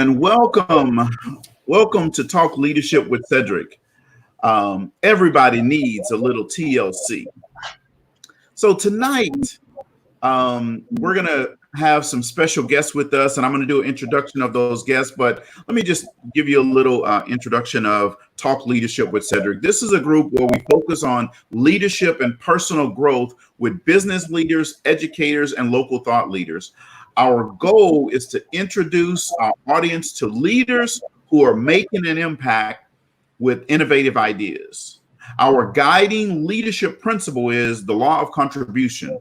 And welcome to Talk Leadership with Cedrick. Everybody needs a little TLC. So tonight, we're going to have some special guests with us, and I'm going to do an introduction of those guests. But let me just give you a little introduction of Talk Leadership with Cedrick. This is a group where we focus on leadership and personal growth with business leaders, educators, and local thought leaders. Our goal is to introduce our audience to leaders who are making an impact with innovative ideas. Our guiding leadership principle is the law of contribution.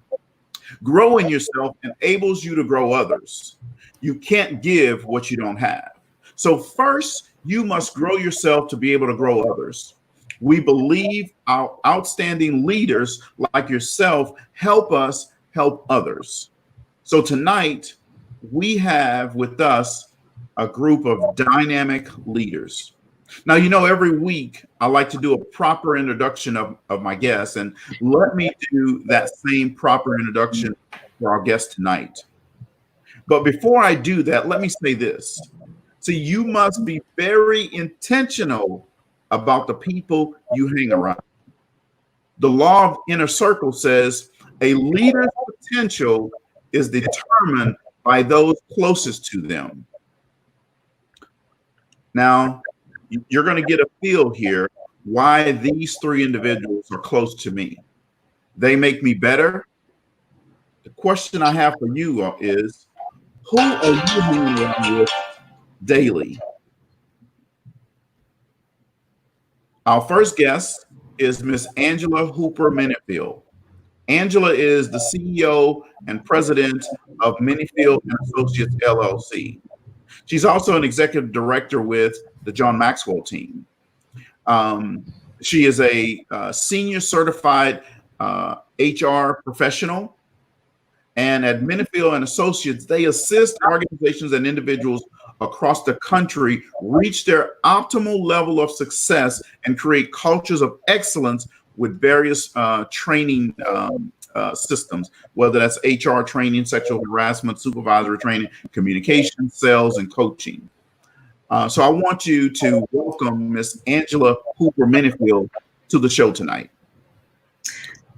Growing yourself enables you to grow others. You can't give what you don't have. So first, you must grow yourself to be able to grow others. We believe our outstanding leaders like yourself help us help others. So tonight, we have with us a group of dynamic leaders. Now, every week I like to do a proper introduction of my guests, and let me do that same proper introduction for our guest tonight. But before I do that, let me say this. So you must be very intentional about the people you hang around. The law of inner circle says a leader's potential is determined by those closest to them. Now, you're going to get a feel here why these three individuals are close to me. They make me better. The question I have for you is, who are you hanging around with daily? Our first guest is Miss Angela Hooper Minifield. Angela is the CEO and president of Minifield and Associates LLC. She's also an executive director with the John Maxwell team. She is a senior certified HR professional. And at Minifield and Associates, they assist organizations and individuals across the country reach their optimal level of success and create cultures of excellence with various training systems, whether that's HR training, sexual harassment, supervisory training, communication, sales, and coaching. So I want you to welcome Miss Angela Hooper Minifield to the show tonight.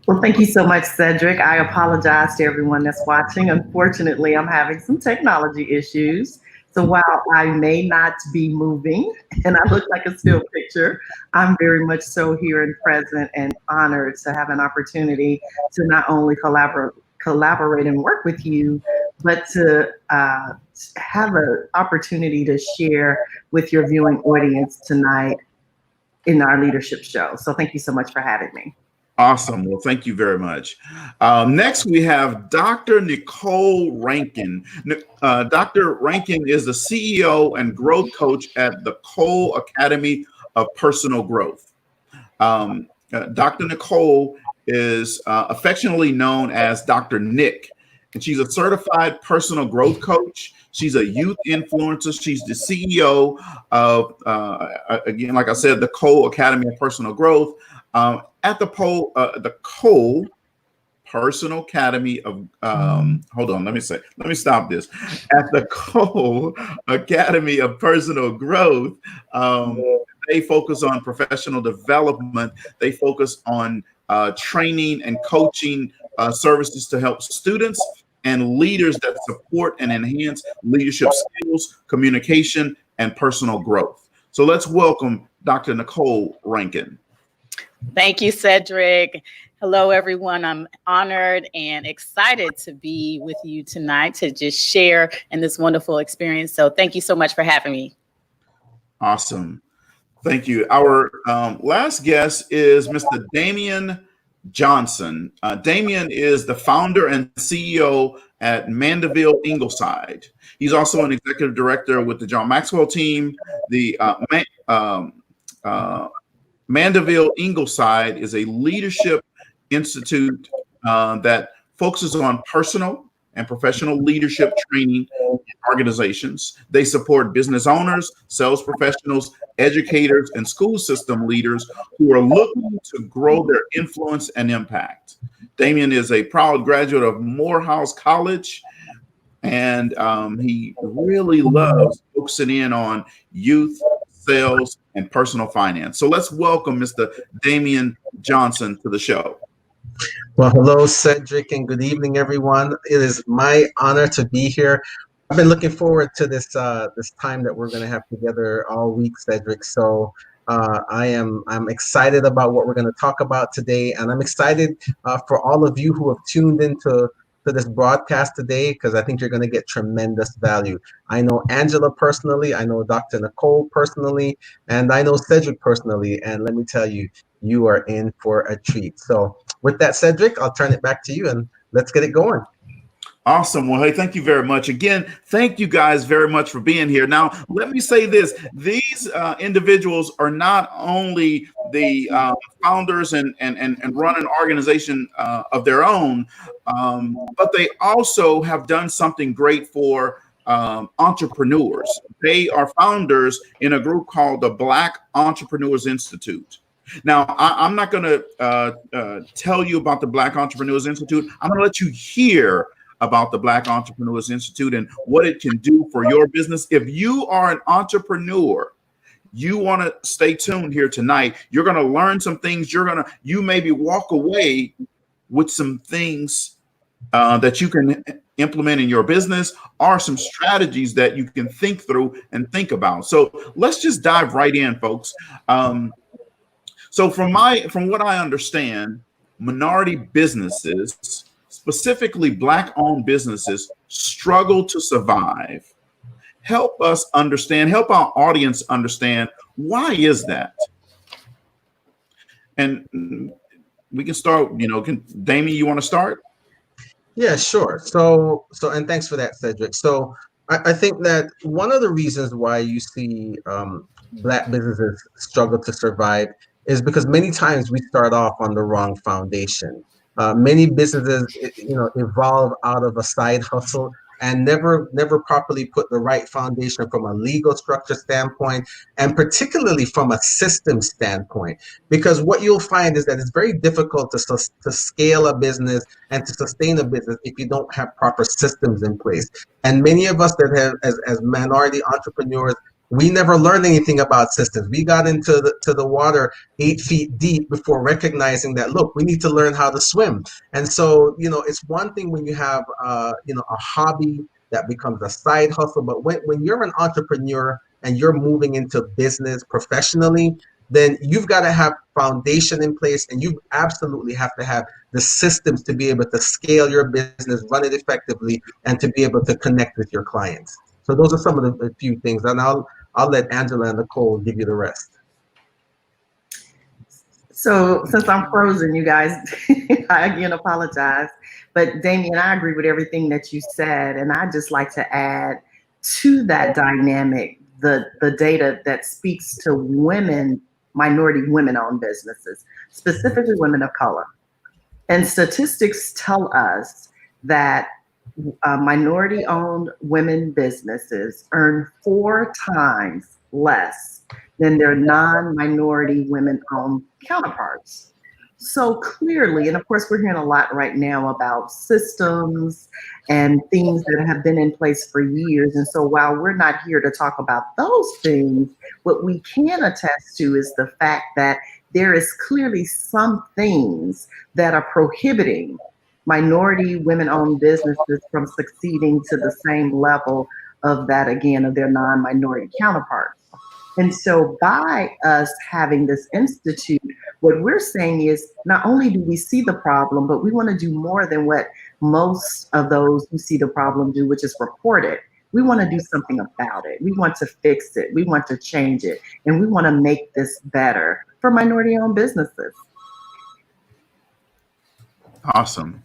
Well, thank you so much, Cedrick. I apologize to everyone that's watching. Unfortunately, I'm having some technology issues. So while I may not be moving and I look like a still picture, I'm very much so here and present and honored to have an opportunity to not only collaborate and work with you, but to have an opportunity to share with your viewing audience tonight in our leadership show. So thank you so much for having me. Awesome. Well, thank you very much. Next, we have Dr. Nicole Rankin. Dr. Rankin is the CEO and growth coach at the Cole Academy of Personal Growth. Dr. Nicole is affectionately known as Dr. Nick, and she's a certified personal growth coach. She's a youth influencer. She's the CEO of, again, like I said, the Cole Academy of Personal Growth. At the Cole Personal Academy of, hold on, let me stop this. At the Cole Academy of Personal Growth, they focus on professional development. They focus on training and coaching services to help students and leaders that support and enhance leadership skills, communication, and personal growth. So let's welcome Dr. Nicole Rankin. Thank you, Cedrick. Hello, everyone. I'm honored and excited to be with you tonight to just share in this wonderful experience. So thank you so much for having me. Awesome. Thank you. Our last guest is Mr. Damian Johnson. Damian is the founder and CEO at Mandeville Ingleside. He's also an executive director with the John Maxwell team. The Mandeville Ingleside is a leadership institute that focuses on personal and professional leadership training in organizations. They support business owners, sales professionals, educators, and school system leaders who are looking to grow their influence and impact. Damian is a proud graduate of Morehouse College And he really loves focusing in on youth, sales, and personal finance. So let's welcome Mr. Damian Johnson to the show. Well, hello, Cedric, and good evening, everyone. It is my honor to be here. I've been looking forward to this time that we're going to have together all week, Cedric. So I'm excited about what we're going to talk about today, and I'm excited for all of you who have tuned into this broadcast today, because I think you're going to get tremendous value. I know Angela personally, I know Dr. Nicole personally, and I know Cedric personally, and let me tell you, you are in for a treat. So with that, Cedric, I'll turn it back to you and let's get it going. Awesome. Well, hey, thank you very much. Again, thank you guys very much for being here. Now, let me say this. These individuals are not only the founders and run an organization of their own, but they also have done something great for entrepreneurs. They are founders in a group called the Black Entrepreneurs Institute. Now, I'm not going to tell you about the Black Entrepreneurs Institute. I'm going to let you hear about the Black Entrepreneurs Institute and what it can do for your business. If you are an entrepreneur, you want to stay tuned here tonight. You're going to learn some things. You maybe walk away with some things that you can implement in your business, or some strategies that you can think through and think about. So let's just dive right in, folks. So from what I understand, minority businesses, specifically Black-owned businesses, struggle to survive. Help us understand, help our audience understand, why is that? And we can start, Damien, you want to start? Yeah, sure. So, and thanks for that, Cedric. So I think that one of the reasons why you see Black businesses struggle to survive is because many times we start off on the wrong foundation. Many businesses, evolve out of a side hustle and never properly put the right foundation from a legal structure standpoint, and particularly from a system standpoint. Because what you'll find is that it's very difficult to scale a business and to sustain a business if you don't have proper systems in place. And many of us that have, as minority entrepreneurs, we never learned anything about systems. We got into the water 8 feet deep before recognizing that, look, we need to learn how to swim. And so, it's one thing when you have, a hobby that becomes a side hustle. But when you're an entrepreneur and you're moving into business professionally, then you've got to have foundation in place, and you absolutely have to have the systems to be able to scale your business, run it effectively, and to be able to connect with your clients. So those are some of the few things, and I'll let Angela and Nicole give you the rest. So since I'm frozen, you guys, I again apologize. But Damien, I agree with everything that you said, and I just like to add to that dynamic the data that speaks to women, minority women-owned businesses, specifically women of color. And statistics tell us that minority-owned women businesses earn 4 times less than their non-minority women-owned counterparts. So clearly, and of course, we're hearing a lot right now about systems and things that have been in place for years. And so while we're not here to talk about those things, what we can attest to is the fact that there is clearly some things that are prohibiting minority women-owned businesses from succeeding to the same level of that, again, of their non-minority counterparts. And so by us having this institute, what we're saying is not only do we see the problem, but we want to do more than what most of those who see the problem do, which is report it. We want to do something about it. We want to fix it. We want to change it. And we want to make this better for minority-owned businesses. Awesome.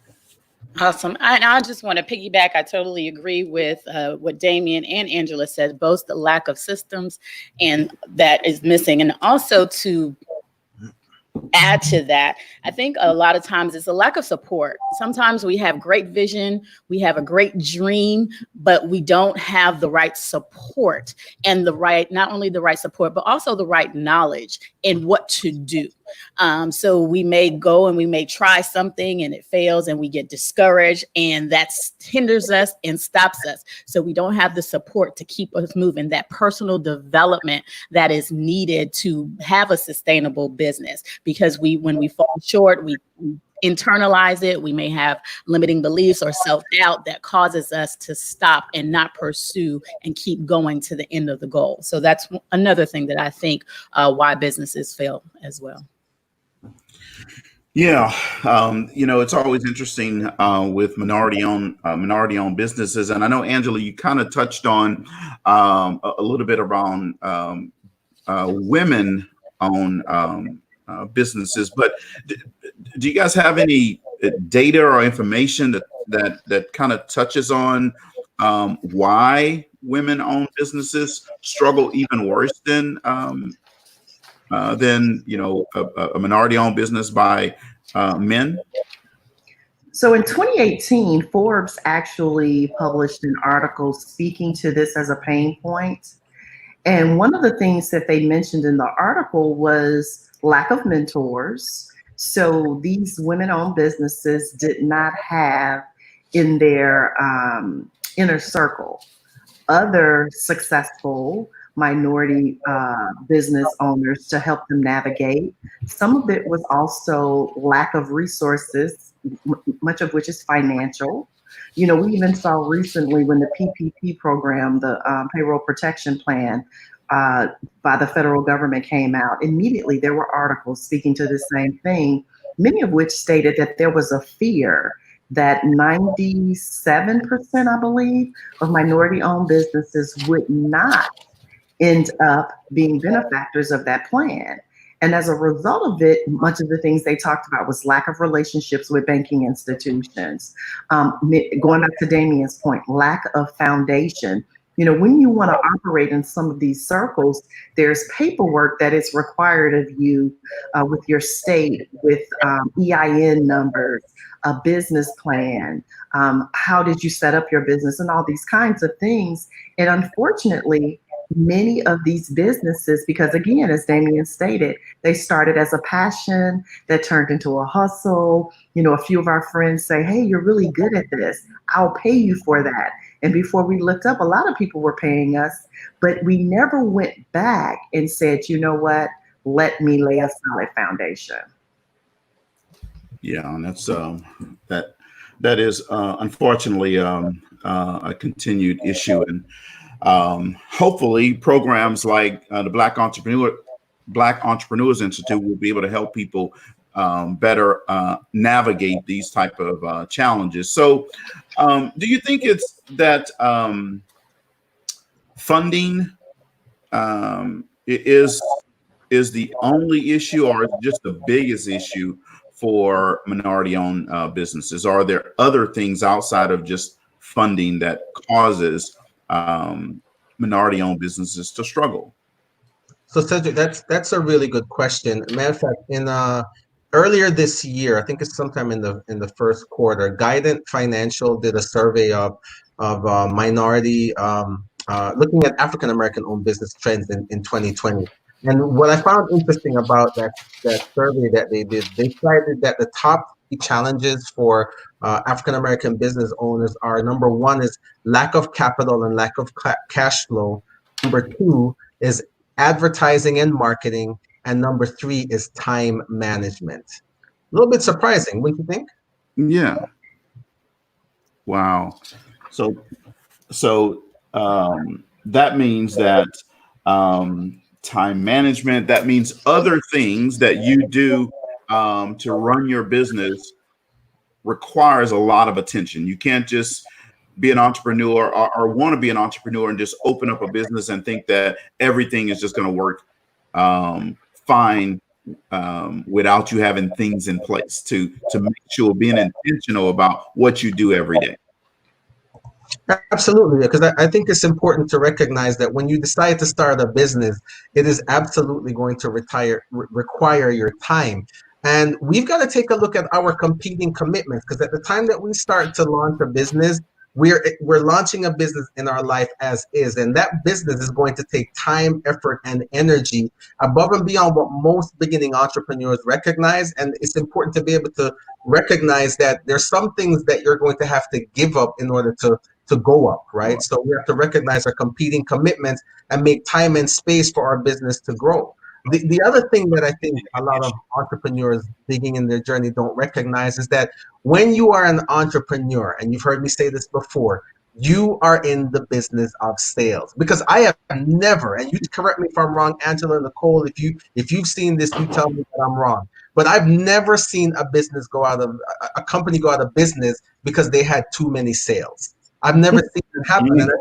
Awesome. And I just want to piggyback. I totally agree with what Damien and Angela said, both the lack of systems and that is missing. And also to add to that, I think a lot of times it's a lack of support. Sometimes we have great vision, we have a great dream, but we don't have the right support and not only the right support, but also the right knowledge in what to do. So we may go and we may try something and it fails and we get discouraged, and that hinders us and stops us. So we don't have the support to keep us moving, that personal development that is needed to have a sustainable business. Because when we fall short, we internalize it. We may have limiting beliefs or self-doubt that causes us to stop and not pursue and keep going to the end of the goal. So that's another thing that I think why businesses fail as well. Yeah, it's always interesting with minority-owned businesses, and I know, Angela, you kind of touched on a little bit around women-owned businesses, but do you guys have any data or information that kind of touches on why women-owned businesses struggle even worse than a minority-owned business by men? So in 2018, Forbes actually published an article speaking to this as a pain point. And one of the things that they mentioned in the article was lack of mentors. So these women-owned businesses did not have in their inner circle other successful minority business owners to help them navigate. Some of it was also lack of resources, much of which is financial. We even saw recently when the PPP program, the payroll protection plan by the federal government came out, immediately there were articles speaking to the same thing, many of which stated that there was a fear that 97%, I believe, of minority-owned businesses would not end up being benefactors of that plan. And as a result of it, much of the things they talked about was lack of relationships with banking institutions. Going back to Damien's point, lack of foundation. When you want to operate in some of these circles, there's paperwork that is required of you with your state, with EIN numbers, a business plan, how did you set up your business, and all these kinds of things. And unfortunately, many of these businesses, because again, as Damien stated, they started as a passion that turned into a hustle. A few of our friends say, hey, you're really good at this. I'll pay you for that. And before we looked up, a lot of people were paying us, but we never went back and said, you know what, let me lay a solid foundation. Yeah, and that's that is unfortunately a continued issue, and hopefully programs like the Black Entrepreneurs Institute will be able to help people better navigate these type of challenges. So, do you think it's that funding is the only issue, or is it just the biggest issue for minority-owned businesses? Are there other things outside of just funding that causes minority-owned businesses to struggle? So Cedric, that's a really good question. Matter of fact, in earlier this year, I think it's sometime in the first quarter, Guidant Financial did a survey of minority looking at African American owned business trends in 2020. And what I found interesting about that survey that they did, they cited that the top challenges for African American business owners are: number one is lack of capital and lack of cash flow. Number two is advertising and marketing. And number three is time management. A little bit surprising, wouldn't you think? Yeah. Wow. So that means that time management, that means other things that you do to run your business requires a lot of attention. You can't just be an entrepreneur or want to be an entrepreneur and just open up a business and think that everything is just going to work fine without you having things in place to make sure, being intentional about what you do every day. Absolutely, because I think it's important to recognize that when you decide to start a business, it is absolutely going to require your time. And we've got to take a look at our competing commitments, because at the time that we start to launch a business, we're launching a business in our life as is, and that business is going to take time, effort, and energy above and beyond what most beginning entrepreneurs recognize. And it's important to be able to recognize that there's some things that you're going to have to give up in order to go up, right? So we have to recognize our competing commitments and make time and space for our business to grow. The other thing that I think a lot of entrepreneurs digging in their journey don't recognize is that when you are an entrepreneur, and you've heard me say this before, you are in the business of sales. Because I have never, and you correct me if I'm wrong, Angela, Nicole, if you've seen this, you tell me that I'm wrong. But I've never seen a company go out of business because they had too many sales. I've never seen it happen. And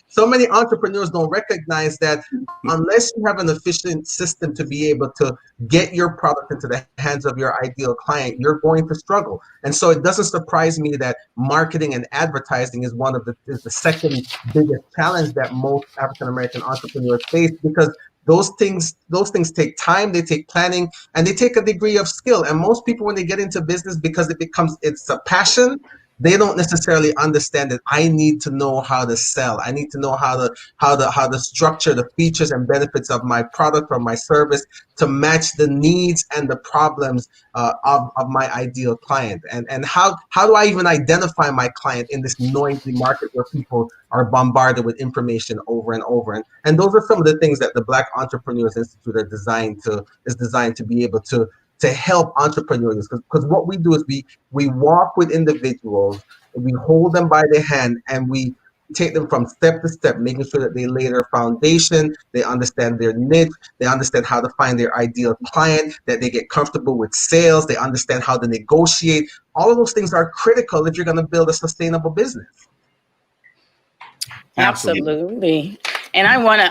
so many entrepreneurs don't recognize that unless you have an efficient system to be able to get your product into the hands of your ideal client, you're going to struggle. And so it doesn't surprise me that marketing and advertising is is the second biggest challenge that most African American entrepreneurs face, because those things take time, they take planning, and they take a degree of skill. And most people, when they get into business, because it's a passion, they don't necessarily understand that I need to know how to sell. I need to know how to structure the features and benefits of my product or my service to match the needs and the problems of my ideal client. And how do I even identify my client in this noisy market where people are bombarded with information over and over? And those are some of the things that the Black Entrepreneurs Institute is designed to be able to help entrepreneurs, because what we do is we walk with individuals, we hold them by the hand, and we take them from step to step, making sure that they lay their foundation, they understand their niche, they understand how to find their ideal client, that they get comfortable with sales, they understand how to negotiate. All of those things are critical if you're going to build a sustainable business. Absolutely. And I want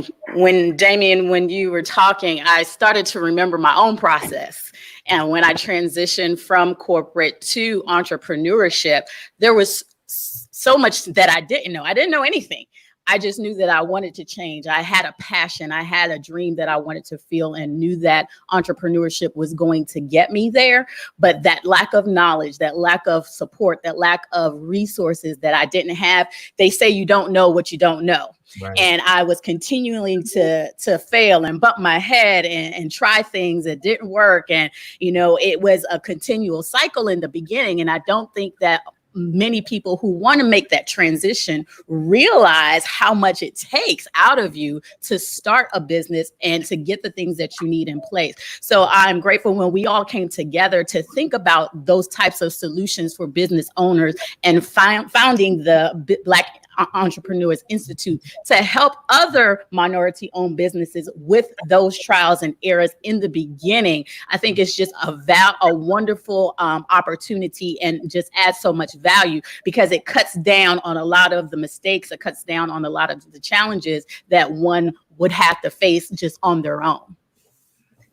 to, when you were talking, I started to remember my own process. And when I transitioned from corporate to entrepreneurship, there was so much that I didn't know. I didn't know anything. I just knew that I wanted to change. I had a passion. I had a dream that I wanted to feel, and knew that entrepreneurship was going to get me there. But that lack of knowledge, that lack of support, that lack of resources that I didn't have, they say you don't know what you don't know. Right. And I was continuing to fail and bump my head and try things that didn't work. And, it was a continual cycle in the beginning. And I don't think that many people who want to make that transition realize how much it takes out of you to start a business and to get the things that you need in place. So I'm grateful when we all came together to think about those types of solutions for business owners and founding the Black Entrepreneurs Institute to help other minority-owned businesses with those trials and errors in the beginning. I think it's just a wonderful opportunity, and just adds so much value because it cuts down on a lot of the mistakes. It cuts down on a lot of the challenges that one would have to face just on their own.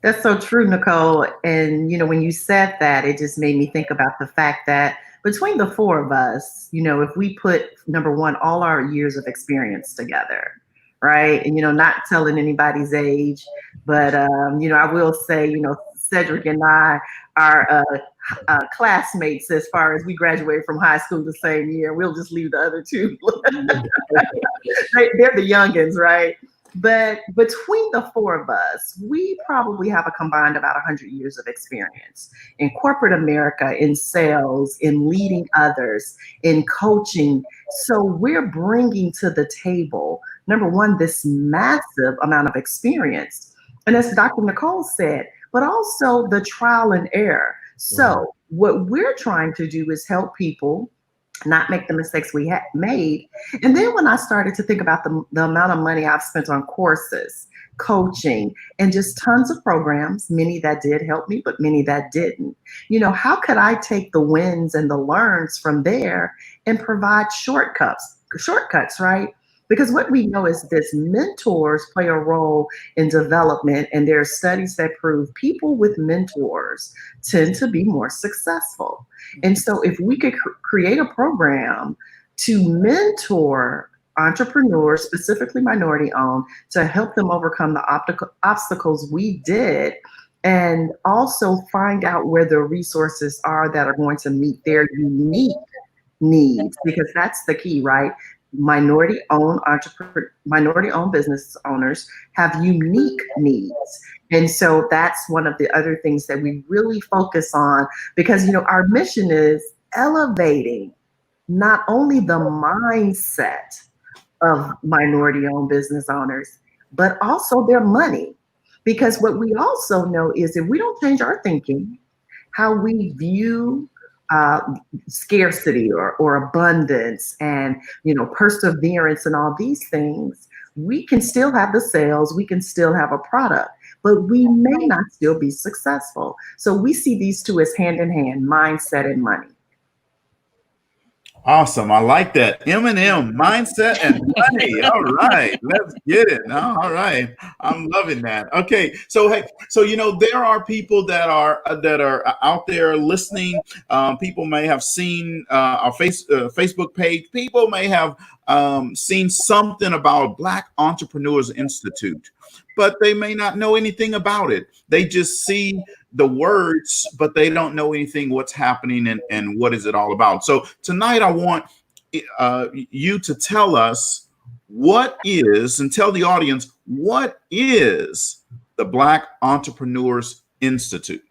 That's so true, Nicole. And, when you said that, it just made me think about the fact that between the four of us, if we put, number one, all our years of experience together, right? And, not telling anybody's age, but, I will say, Cedrick and I are classmates as far as we graduated from high school the same year. We'll just leave the other two. They're the youngins, right? But between the four of us, we probably have a combined about 100 years of experience in corporate America, in sales, in leading others, in coaching. So we're bringing to the table, number one, this massive amount of experience. And as Dr. Nicole said, but also the trial and error. So what we're trying to do is help people not make the mistakes we had made. And then when I started to think about the amount of money I've spent on courses, coaching, and just tons of programs, many that did help me, but many that didn't, how could I take the wins and the learns from there and provide shortcuts, right? Because what we know is this: mentors play a role in development, and there are studies that prove people with mentors tend to be more successful. And so if we could create a program to mentor entrepreneurs, specifically minority-owned, to help them overcome the obstacles we did, and also find out where the resources are that are going to meet their unique needs, because that's the key, right? Minority-owned business owners have unique needs. And so that's one of the other things that we really focus on, because our mission is elevating not only the mindset of minority-owned business owners, but also their money. Because what we also know is if we don't change our thinking, how we view uh, scarcity or abundance and perseverance and all these things, we can still have the sales, we can still have a product, but we may not still be successful. So we see these two as hand in hand, mindset and money. Awesome. I like that. M&M, mindset and money. All right. Let's get it. All right. I'm loving that. Okay. So, hey, so, there are people that are out there listening. People may have seen our Facebook page. People may have seen something about Black Entrepreneurs Institute, but they may not know anything about it. They just see the words, but they don't know anything what's happening and what is it all about. So tonight I want you to tell us and tell the audience what is the Black Entrepreneurs Institute.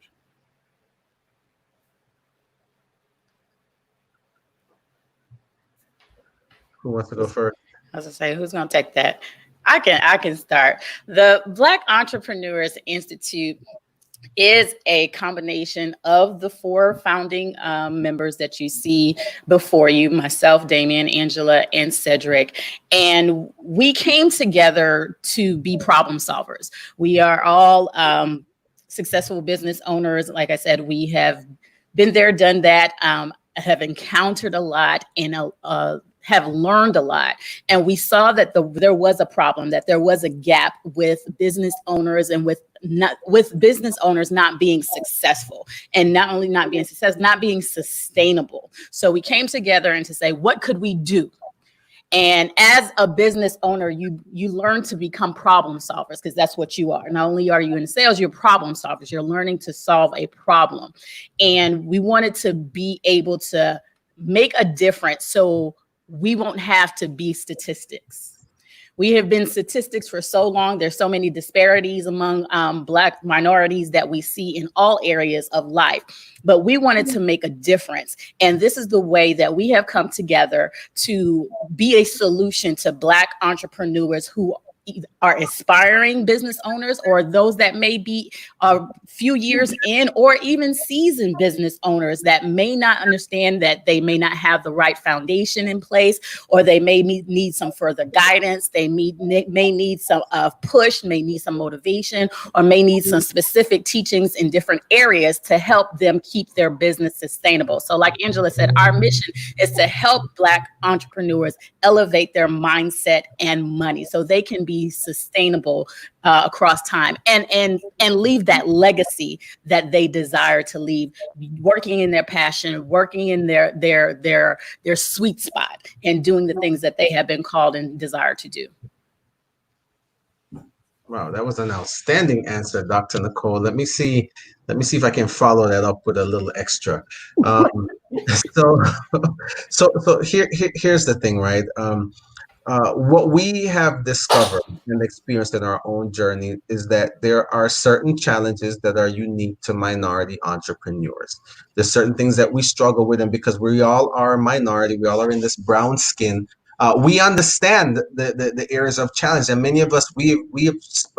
Who wants to go first? I was gonna say, who's gonna take that? I can start. The Black Entrepreneurs Institute is a combination of the 4 founding members that you see before you, myself, Damien, Angela, and Cedrick. And we came together to be problem solvers. We are all successful business owners. Like I said, we have been there, done that, have encountered a lot, and have learned a lot. And we saw that there was a problem, that there was a gap with business owners and with business owners not being successful, and not only not being successful, not being sustainable. So we came together and to say, what could we do? And as a business owner, you learn to become problem solvers, because that's what you are. Not only are you in sales, you're problem solvers. You're learning to solve a problem. And we wanted to be able to make a difference so we won't have to be statistics. We have been statistics for so long. There's so many disparities among Black minorities that we see in all areas of life. But we wanted to make a difference. And this is the way that we have come together to be a solution to Black entrepreneurs who are aspiring business owners, or those that may be a few years in, or even seasoned business owners that may not understand that they may not have the right foundation in place, or they may need some further guidance. They may need some push, may need some motivation, or may need some specific teachings in different areas to help them keep their business sustainable. So like Angela said, our mission is to help Black entrepreneurs elevate their mindset and money so they can be sustainable across time and leave that legacy that they desire to leave, working in their passion, working in their sweet spot, and doing the things that they have been called and desire to do. Wow, that was an outstanding answer, Dr. Nicole. Let me see if I can follow that up with a little extra. So here's the thing, right? What we have discovered and experienced in our own journey is that there are certain challenges that are unique to minority entrepreneurs. There's certain things that we struggle with, and because we all are a minority, we all are in this brown skin. We understand the areas of challenge, and many of us we have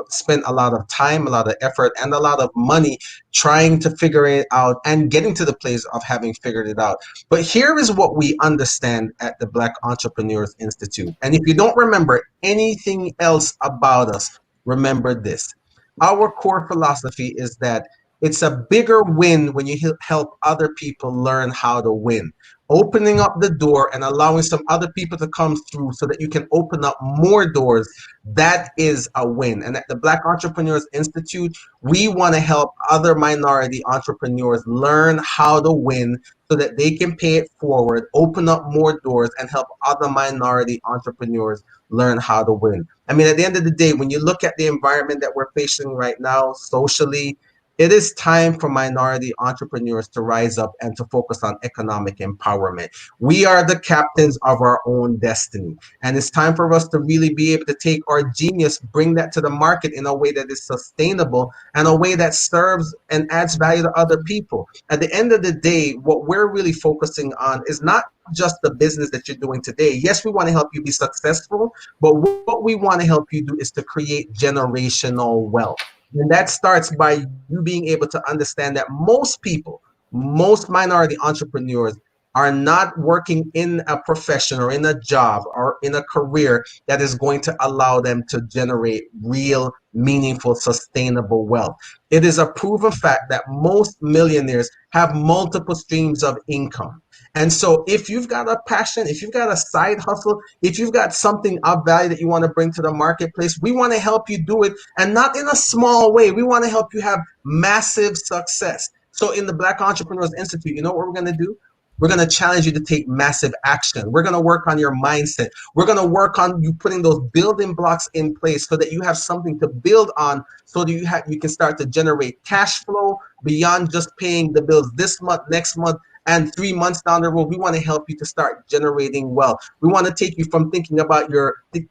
spent a lot of time, a lot of effort, and a lot of money trying to figure it out and getting to the place of having figured it out. But here is what we understand at the Black Entrepreneurs Institute. And if you don't remember anything else about us, remember this. Our core philosophy is that it's a bigger win when you help other people learn how to win. Opening up the door and allowing some other people to come through so that you can open up more doors, that is a win. And at the Black Entrepreneurs Institute, we want to help other minority entrepreneurs learn how to win so that they can pay it forward, open up more doors, and help other minority entrepreneurs learn how to win. I mean, at the end of the day, when you look at the environment that we're facing right now, socially, It is time for minority entrepreneurs to rise up and to focus on economic empowerment. We are the captains of our own destiny. And it's time for us to really be able to take our genius, bring that to the market in a way that is sustainable and a way that serves and adds value to other people. At the end of the day, what we're really focusing on is not just the business that you're doing today. Yes, we want to help you be successful, but what we want to help you do is to create generational wealth. And that starts by you being able to understand that most people, most minority entrepreneurs are not working in a profession or in a job or in a career that is going to allow them to generate real, meaningful, sustainable wealth. It is a proven fact that most millionaires have multiple streams of income. And so if you've got a passion, if you've got a side hustle, if you've got something of value that you want to bring to the marketplace, we want to help you do it, and not in a small way. We want to help you have massive success. So in the Black Entrepreneurs Institute, you know what we're going to do? We're going to challenge you to take massive action. We're going to work on your mindset. We're going to work on you putting those building blocks in place so that you have something to build on, so that you can start to generate cash flow beyond just paying the bills this month, next month, and 3 months down the road. We want to help you to start generating wealth. We want to take you from thinking about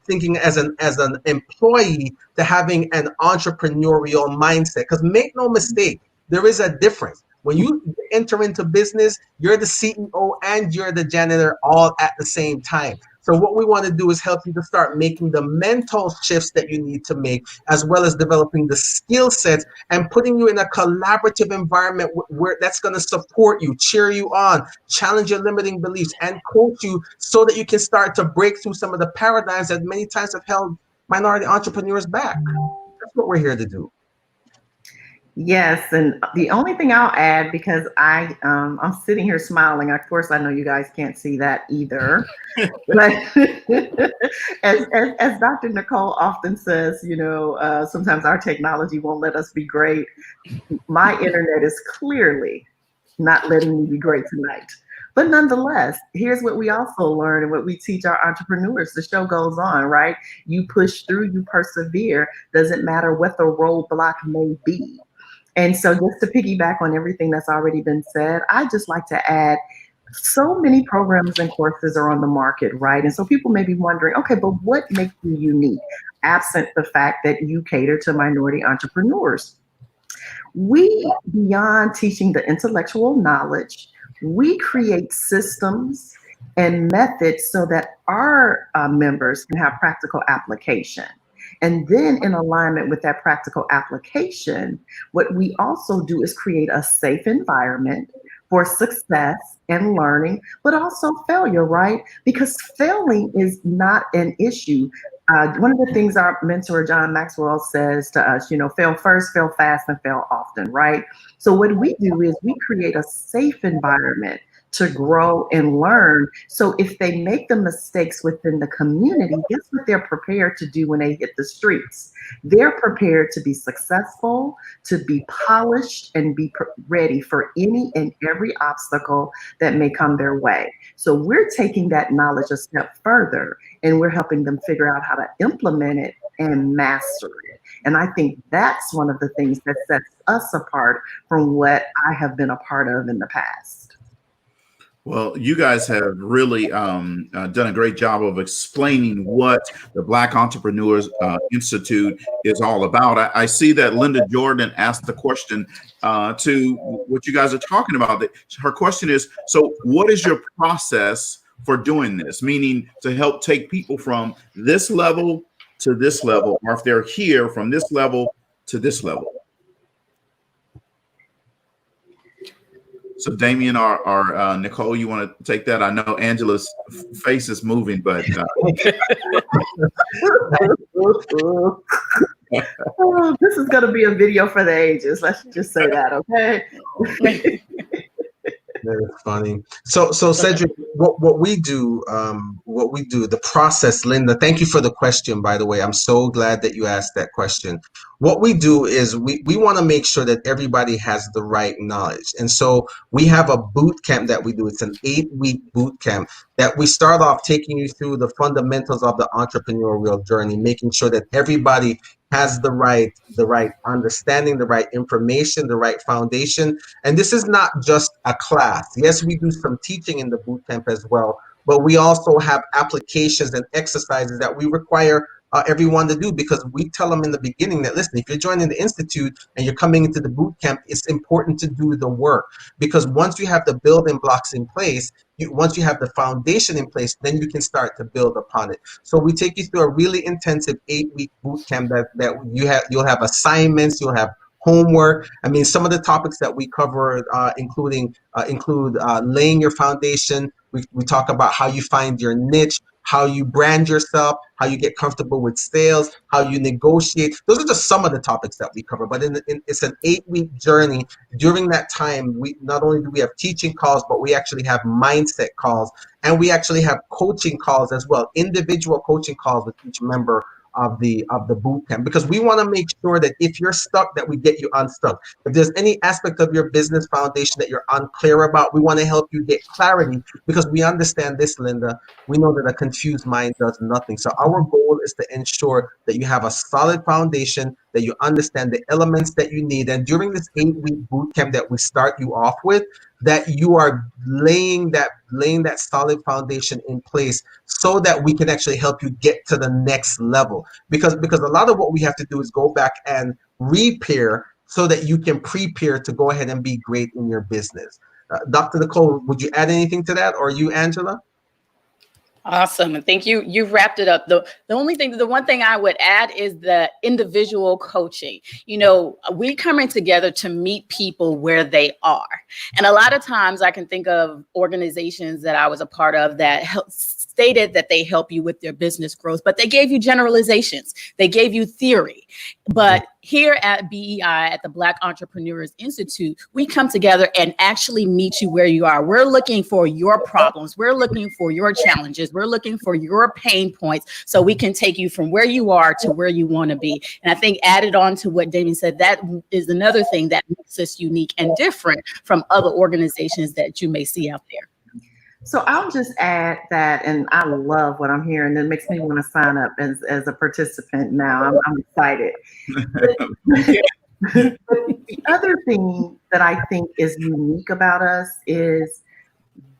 thinking as an employee to having an entrepreneurial mindset. Because make no mistake, there is a difference. When you enter into business, you're the CEO and you're the janitor all at the same time. So what we want to do is help you to start making the mental shifts that you need to make, as well as developing the skill sets and putting you in a collaborative environment where that's going to support you, cheer you on, challenge your limiting beliefs, and coach you so that you can start to break through some of the paradigms that many times have held minority entrepreneurs back. That's what we're here to do. Yes, and the only thing I'll add, because I'm sitting here smiling. Of course, I know you guys can't see that either. But as Dr. Nicole often says, sometimes our technology won't let us be great. My internet is clearly not letting me be great tonight. But nonetheless, here's what we also learn and what we teach our entrepreneurs. The show goes on, right? You push through, you persevere. Doesn't matter what the roadblock may be. And so just to piggyback on everything that's already been said, I just like to add, so many programs and courses are on the market, right? And so people may be wondering, okay, but what makes you unique, absent the fact that you cater to minority entrepreneurs? We, beyond teaching the intellectual knowledge, we create systems and methods so that our members can have practical application. And then in alignment with that practical application, what we also do is create a safe environment for success and learning, but also failure, right? Because failing is not an issue. One of the things our mentor, John Maxwell, says to us, fail first, fail fast, and fail often, right? So what we do is we create a safe environment to grow and learn. So if they make the mistakes within the community, guess what they're prepared to do when they hit the streets? They're prepared to be successful, to be polished, and be ready for any and every obstacle that may come their way. So we're taking that knowledge a step further, and we're helping them figure out how to implement it and master it. And I think that's one of the things that sets us apart from what I have been a part of in the past. Well, you guys have really done a great job of explaining what the Black Entrepreneurs Institute is all about. I see that Linda Jordan asked the question to what you guys are talking about. Her question is, so what is your process for doing this? Meaning to help take people from this level to this level, or if they're here from this level to this level. So Damien or Nicole, you want to take that? I know Angela's face is moving, but oh, this is going to be a video for the ages. Let's just say that, okay? Very funny. So Cedrick, what we do, the process, Linda, thank you for the question, by the way. I'm so glad that you asked that question. What we do is we want to make sure that everybody has the right knowledge. And so we have a boot camp that we do. It's an 8-week boot camp that we start off taking you through the fundamentals of the entrepreneurial journey, making sure that everybody has the right understanding, the right information, the right foundation. And this is not just a class. Yes, we do some teaching in the boot camp as well, but we also have applications and exercises that we require everyone to do, because we tell them in the beginning that, listen, if you're joining the institute and you're coming into the boot camp, it's important to do the work, because once you have the building blocks in place, once you have the foundation in place, then you can start to build upon it. So we take you through a really intensive 8-week boot camp that you'll have assignments, you'll have homework. I mean, some of the topics that we cover include laying your foundation. We talk about how you find your niche, how you brand yourself, how you get comfortable with sales, how you negotiate. Those are just some of the topics that we cover. But it's an 8-week journey. During that time, we not only do we have teaching calls, but we actually have mindset calls, and we actually have coaching calls as well, individual coaching calls with each member of the boot camp, because we want to make sure that if you're stuck, that we get you unstuck. If there's any aspect of your business foundation that you're unclear about, we want to help you get clarity, because we understand this, Linda. We know that a confused mind does nothing. So our goal is to ensure that you have a solid foundation, that you understand the elements that you need, and during this 8-week boot camp that we start you off with, that you are laying that solid foundation in place, so that we can actually help you get to the next level. Because a lot of what we have to do is go back and repair, so that you can prepare to go ahead and be great in your business. Dr. Nicole, would you add anything to that, or you, Angela? Awesome. I think you've wrapped it up. The one thing I would add is the individual coaching. We coming together to meet people where they are. And a lot of times I can think of organizations that I was a part of that stated that they help you with their business growth, but they gave you generalizations. They gave you theory. But here at BEI, at the Black Entrepreneurs Institute, we come together and actually meet you where you are. We're looking for your problems. We're looking for your challenges. We're looking for your pain points, so we can take you from where you are to where you want to be. And I think, added on to what Damien said, that is another thing that makes us unique and different from other organizations that you may see out there. So I'll just add that, and I love what I'm hearing. It makes me want to sign up as a participant now. I'm excited. The other thing that I think is unique about us is,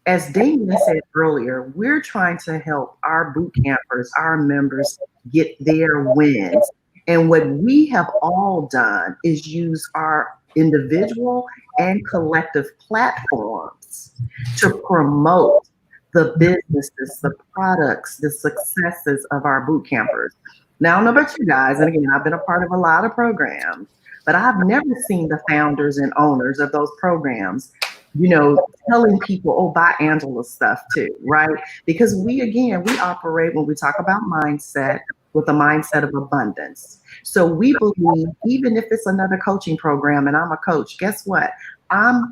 as Damien said earlier, we're trying to help our boot campers, our members, get their wins. And what we have all done is use our individual and collective platforms to promote the businesses, the products, the successes of our boot campers. Now, I don't know about you guys, and again, I've been a part of a lot of programs, but I've never seen the founders and owners of those programs, telling people, oh, buy Angela's stuff too, right? Because we operate, when we talk about mindset, with a mindset of abundance. So we believe, even if it's another coaching program and I'm a coach, guess what? I'm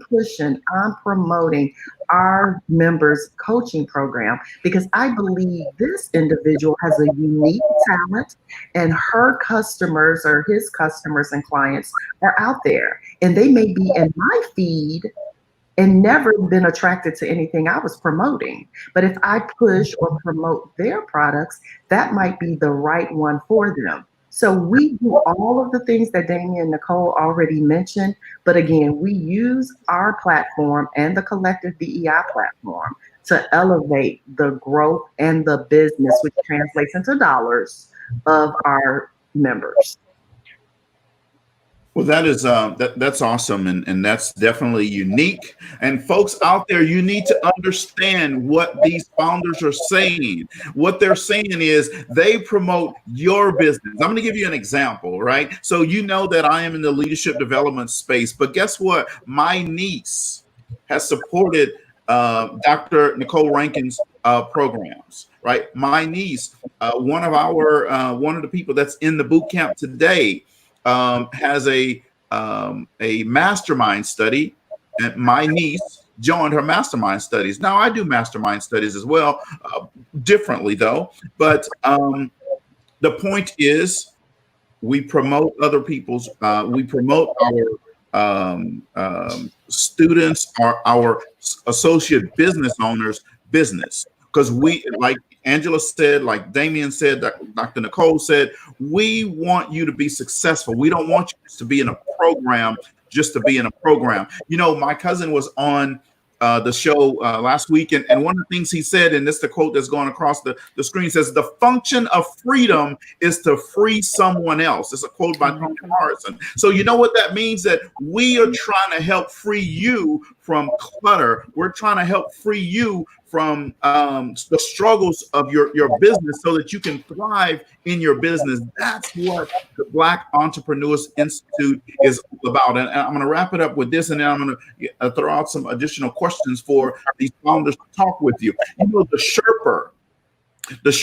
promoting our members' coaching program, because I believe this individual has a unique talent, and her customers or his customers and clients are out there, and they may be in my feed and never been attracted to anything I was promoting. But if I push or promote their products, that might be the right one for them. So we do all of the things that Damien and Nicole already mentioned. But again, we use our platform and the collective BEI platform to elevate the growth and the business, which translates into dollars, of our members. Well, that is that's awesome, and that's definitely unique. And folks out there, you need to understand what these founders are saying. What they're saying is they promote your business. I'm going to give you an example, right? So you know that I am in the leadership development space, but guess what? My niece has supported Dr. Nicole Rankin's programs, right? My niece, one of the people that's in the boot camp today, has a mastermind study, and my niece joined her mastermind studies. Now I do mastermind studies as well, differently though. But the point is, we promote other people's. We promote our students, our associate business owners' business, because we, like Angela said, like Damien said, Dr. Nicole said, we want you to be successful. We don't want you to be in a program just to be in a program. You know, my cousin was on the show last week, and one of the things he said, and this is the quote that's going across the screen, says, the function of freedom is to free someone else. It's a quote by Toni Morrison. So you know what that means? That we are trying to help free you from clutter. We're trying to help free you from the struggles of your business so that you can thrive in your business. That's what the Black Entrepreneurs Institute is all about. And I'm going to wrap it up with this, and then I'm going to throw out some additional questions for these founders to talk with you. You know, the Sherpa is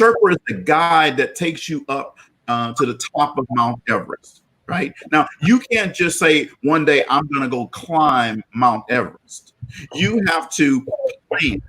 the guide that takes you up to the top of Mount Everest. Right now, you can't just say one day I'm going to go climb Mount Everest. You have to plan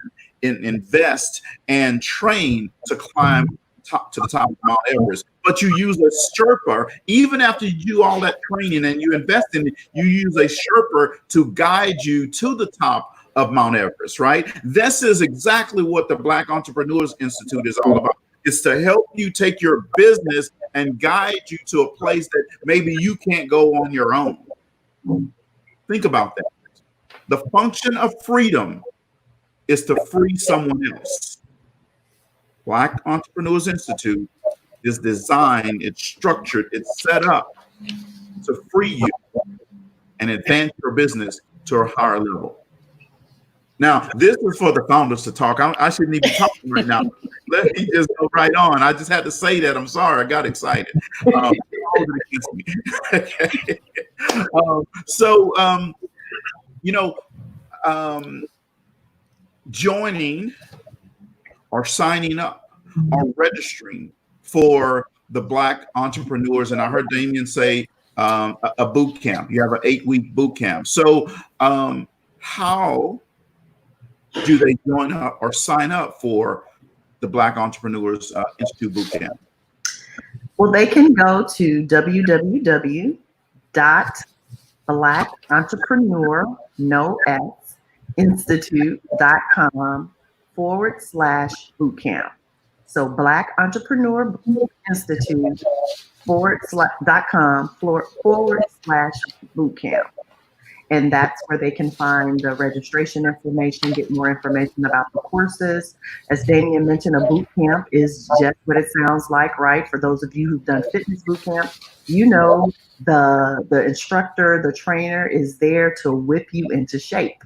and invest and train to climb to the top of Mount Everest. But you use a Sherpa, even after you do all that training and you invest in it, you use a Sherpa to guide you to the top of Mount Everest, right? This is exactly what the Black Entrepreneurs Institute is all about. It's to help you take your business and guide you to a place that maybe you can't go on your own. Think about that. The function of freedom is to free someone else. Black Entrepreneurs Institute is designed, it's structured, it's set up to free you and advance your business to a higher level. Now, this is for the founders to talk. I shouldn't even be talking right now. Let me just go right on. I just had to say that. I'm sorry. I got excited. Joining or signing up or registering for the Black Entrepreneurs, and I heard Damien say a boot camp. You have an 8-week boot camp. So how do they join up or sign up for the Black Entrepreneurs Institute boot camp? Well, they can go to www.blackentrepreneurinstitute.com/bootcamp. So Black Entrepreneur Institute.com/bootcamp. And that's where they can find the registration information, get more information about the courses. As Damien mentioned, a boot camp is just what it sounds like, right? For those of you who've done fitness boot camp, you know the instructor, the trainer is there to whip you into shape.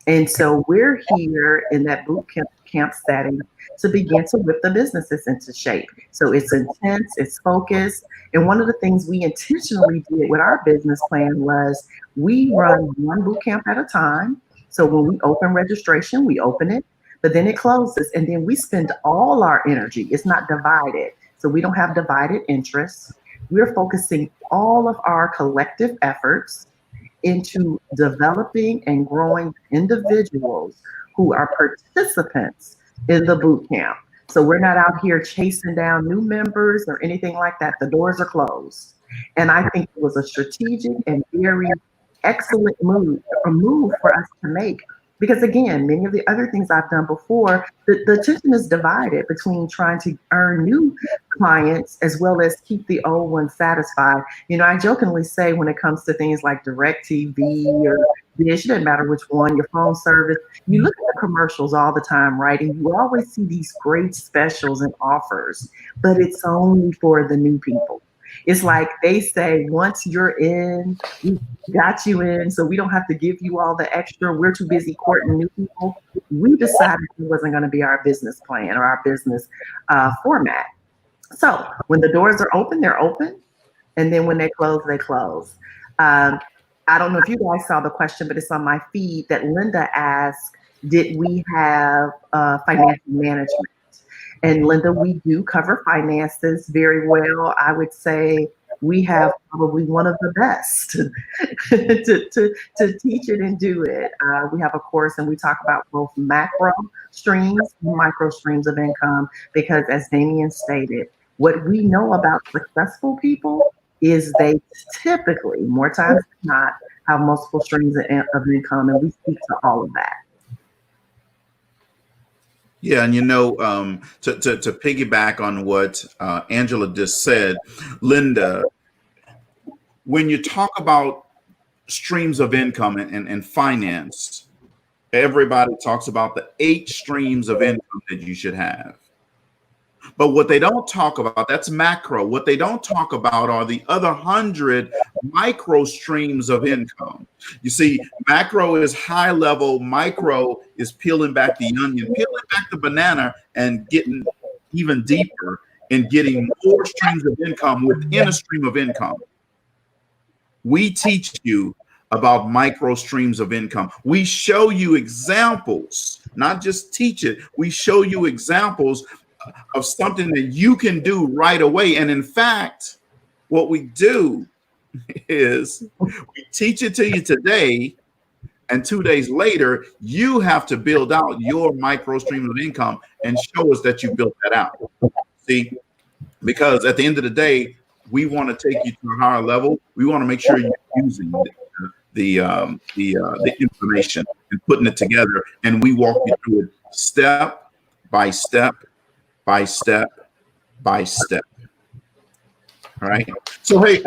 And so we're here in that boot camp setting to begin to whip the businesses into shape. So it's intense, it's focused. And one of the things we intentionally did with our business plan was we run one boot camp at a time. So when we open registration, we open it, but then it closes. And then we spend all our energy. It's not divided. So we don't have divided interests. We're focusing all of our collective efforts into developing and growing individuals who are participants in the boot camp. So we're not out here chasing down new members or anything like that. The doors are closed. And I think it was a strategic and very excellent move for us to make. Because again, many of the other things I've done before, the attention is divided between trying to earn new clients as well as keep the old ones satisfied. You know, I jokingly say when it comes to things like DirecTV or Dish, it doesn't matter which one, your phone service, you look at the commercials all the time, right? And you always see these great specials and offers, but it's only for the new people. It's like they say, once you're in, we got you in, so we don't have to give you all the extra. We're too busy courting new people. We decided it wasn't going to be our business plan or our business format. So when the doors are open, they're open. And then when they close, they close. I don't know if you guys saw the question, but it's on my feed that Linda asked, did we have financial management? And Linda, we do cover finances very well. I would say we have probably one of the best to teach it and do it. We have a course and we talk about both macro streams and micro streams of income, because as Damien stated, what we know about successful people is they typically, more times than not, have multiple streams of income, and we speak to all of that. Yeah, and to piggyback on what Angela just said, Linda, when you talk about streams of income and finance, everybody talks about the 8 streams of income that you should have. But what they don't talk about, that's macro. What they don't talk about are the other 100 micro streams of income. You see, macro is high level, micro is peeling back the onion, peeling back the banana and getting even deeper and getting more streams of income within a stream of income. We teach you about micro streams of income. We show you examples, not just teach it. We show you examples of something that you can do right away. And in fact, what we do is we teach it to you today, and 2 days later, you have to build out your micro stream of income and show us that you built that out. See, because at the end of the day, we want to take you to a higher level. We want to make sure you're using the information and putting it together, and we walk you through it step by step by step by step. All right. So, hey,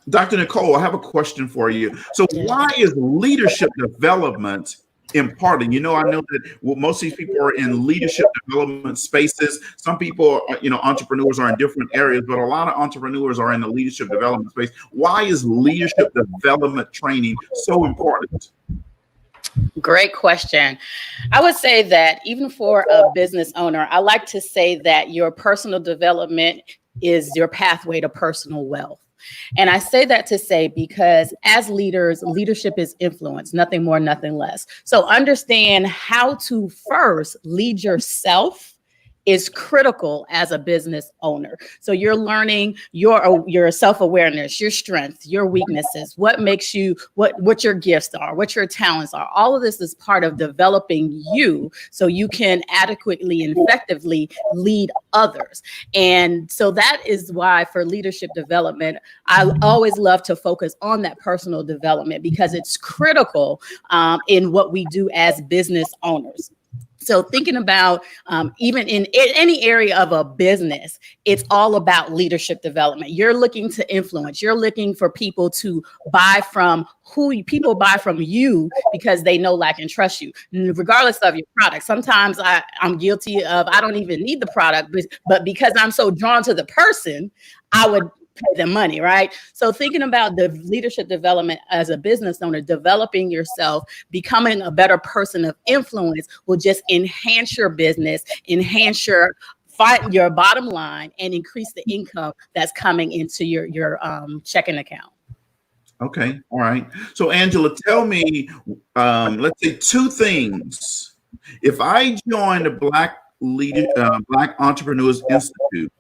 Dr. Nicole, I have a question for you. So why is leadership development important? I know that most of these people are in leadership development spaces. Some people, entrepreneurs are in different areas, but a lot of entrepreneurs are in the leadership development space. Why is leadership development training so important? Great question. I would say that even for a business owner, I like to say that your personal development is your pathway to personal wealth. And I say that to say because as leaders, leadership is influence, nothing more, nothing less. So understand how to first lead yourself is critical as a business owner. So you're learning your self-awareness, your strengths, your weaknesses, what makes you, what your gifts are, what your talents are. All of this is part of developing you so you can adequately and effectively lead others. And so that is why for leadership development, I always love to focus on that personal development because it's critical in what we do as business owners. So thinking about even in any area of a business, it's all about leadership development. You're looking to influence. You're looking for people to buy from people buy from you because they know, like, and trust you, regardless of your product. Sometimes I'm guilty of I don't even need the product, but because I'm so drawn to the person, I would pay them money, right? So thinking about the leadership development as a business owner, developing yourself, becoming a better person of influence will just enhance your business, enhance your bottom line, and increase the income that's coming into your checking account. Okay, all right. So Angela, tell me, let's say 2 things. If I joined the Black Entrepreneurs Institute,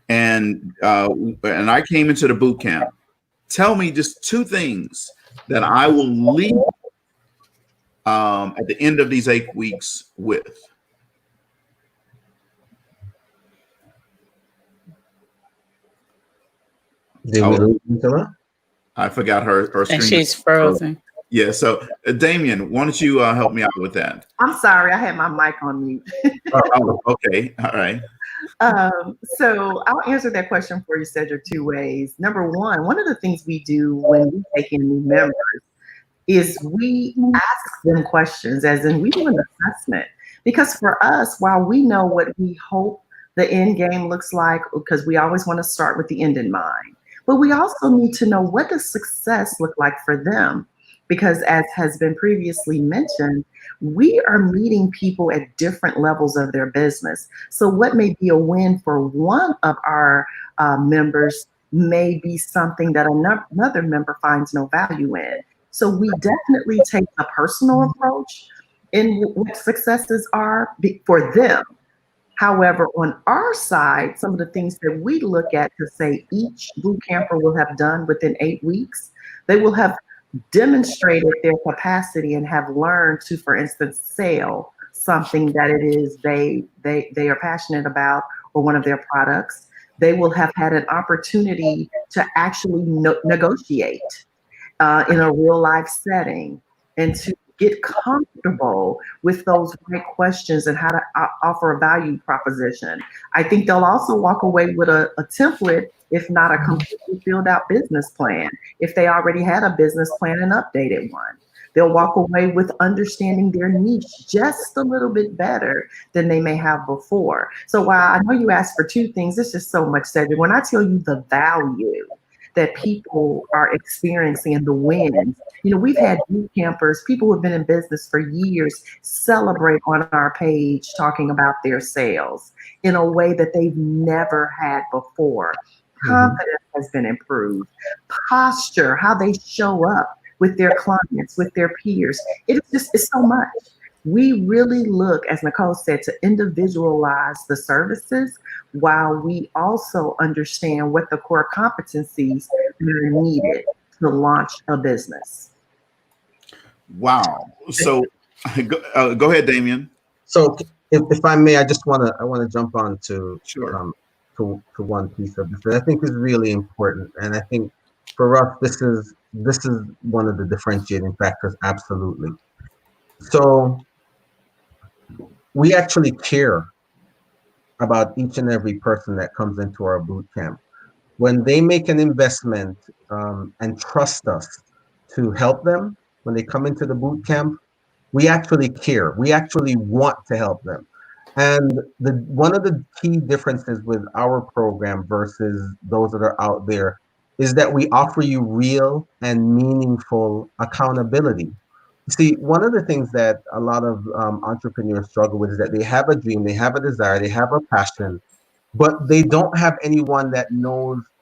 and I came into the boot camp, tell me just 2 things that I will leave at the end of these 8 weeks with. Did we lose Angela? I forgot her screen. And she's frozen. Yeah, so Damien, why don't you help me out with that? I'm sorry, I had my mic on mute. Okay, all right. So I'll answer that question for you, Cedrick, 2 ways. Number one of the things we do when we take in new members is we ask them questions, as in we do an assessment. Because for us, while we know what we hope the end game looks like, because we always want to start with the end in mind, but we also need to know, what does success look like for them? Because as has been previously mentioned, we are meeting people at different levels of their business. So what may be a win for one of our members may be something that another member finds no value in. So we definitely take a personal approach in what successes are for them. However, on our side, some of the things that we look at to say each boot camper will have done within 8 weeks, they will have demonstrated their capacity and have learned to, for instance, sell something that it is they are passionate about, or one of their products. They will have had an opportunity to actually negotiate in a real life setting, and to get comfortable with those right questions and how to offer a value proposition. I think they'll also walk away with a template, if not a completely filled out business plan, if they already had a business plan and updated one. They'll walk away with understanding their niche just a little bit better than they may have before. So while I know you asked for two things, it's just so much, Cedrick. When I tell you the value that people are experiencing and the wins, we've had boot campers, people who have been in business for years, celebrate on our page talking about their sales in a way that they've never had before. Confidence has been improved. Posture, how they show up with their clients, with their peers. It's so much. We really look, as Nicole said, to individualize the services while we also understand what the core competencies are needed to launch a business. Wow. So go ahead, Damien. So if I may, I want to jump on to one piece of this that I think is really important, and I think for us this is one of the differentiating factors. Absolutely. So we actually care about each and every person that comes into our boot camp. When they make an investment and trust us to help them, when they come into the boot camp, we actually care. We actually want to help them. And one of the key differences with our program versus those that are out there is that we offer you real and meaningful accountability. See, one of the things that a lot of entrepreneurs struggle with is that they have a dream, they have a desire, they have a passion, but they don't have anyone that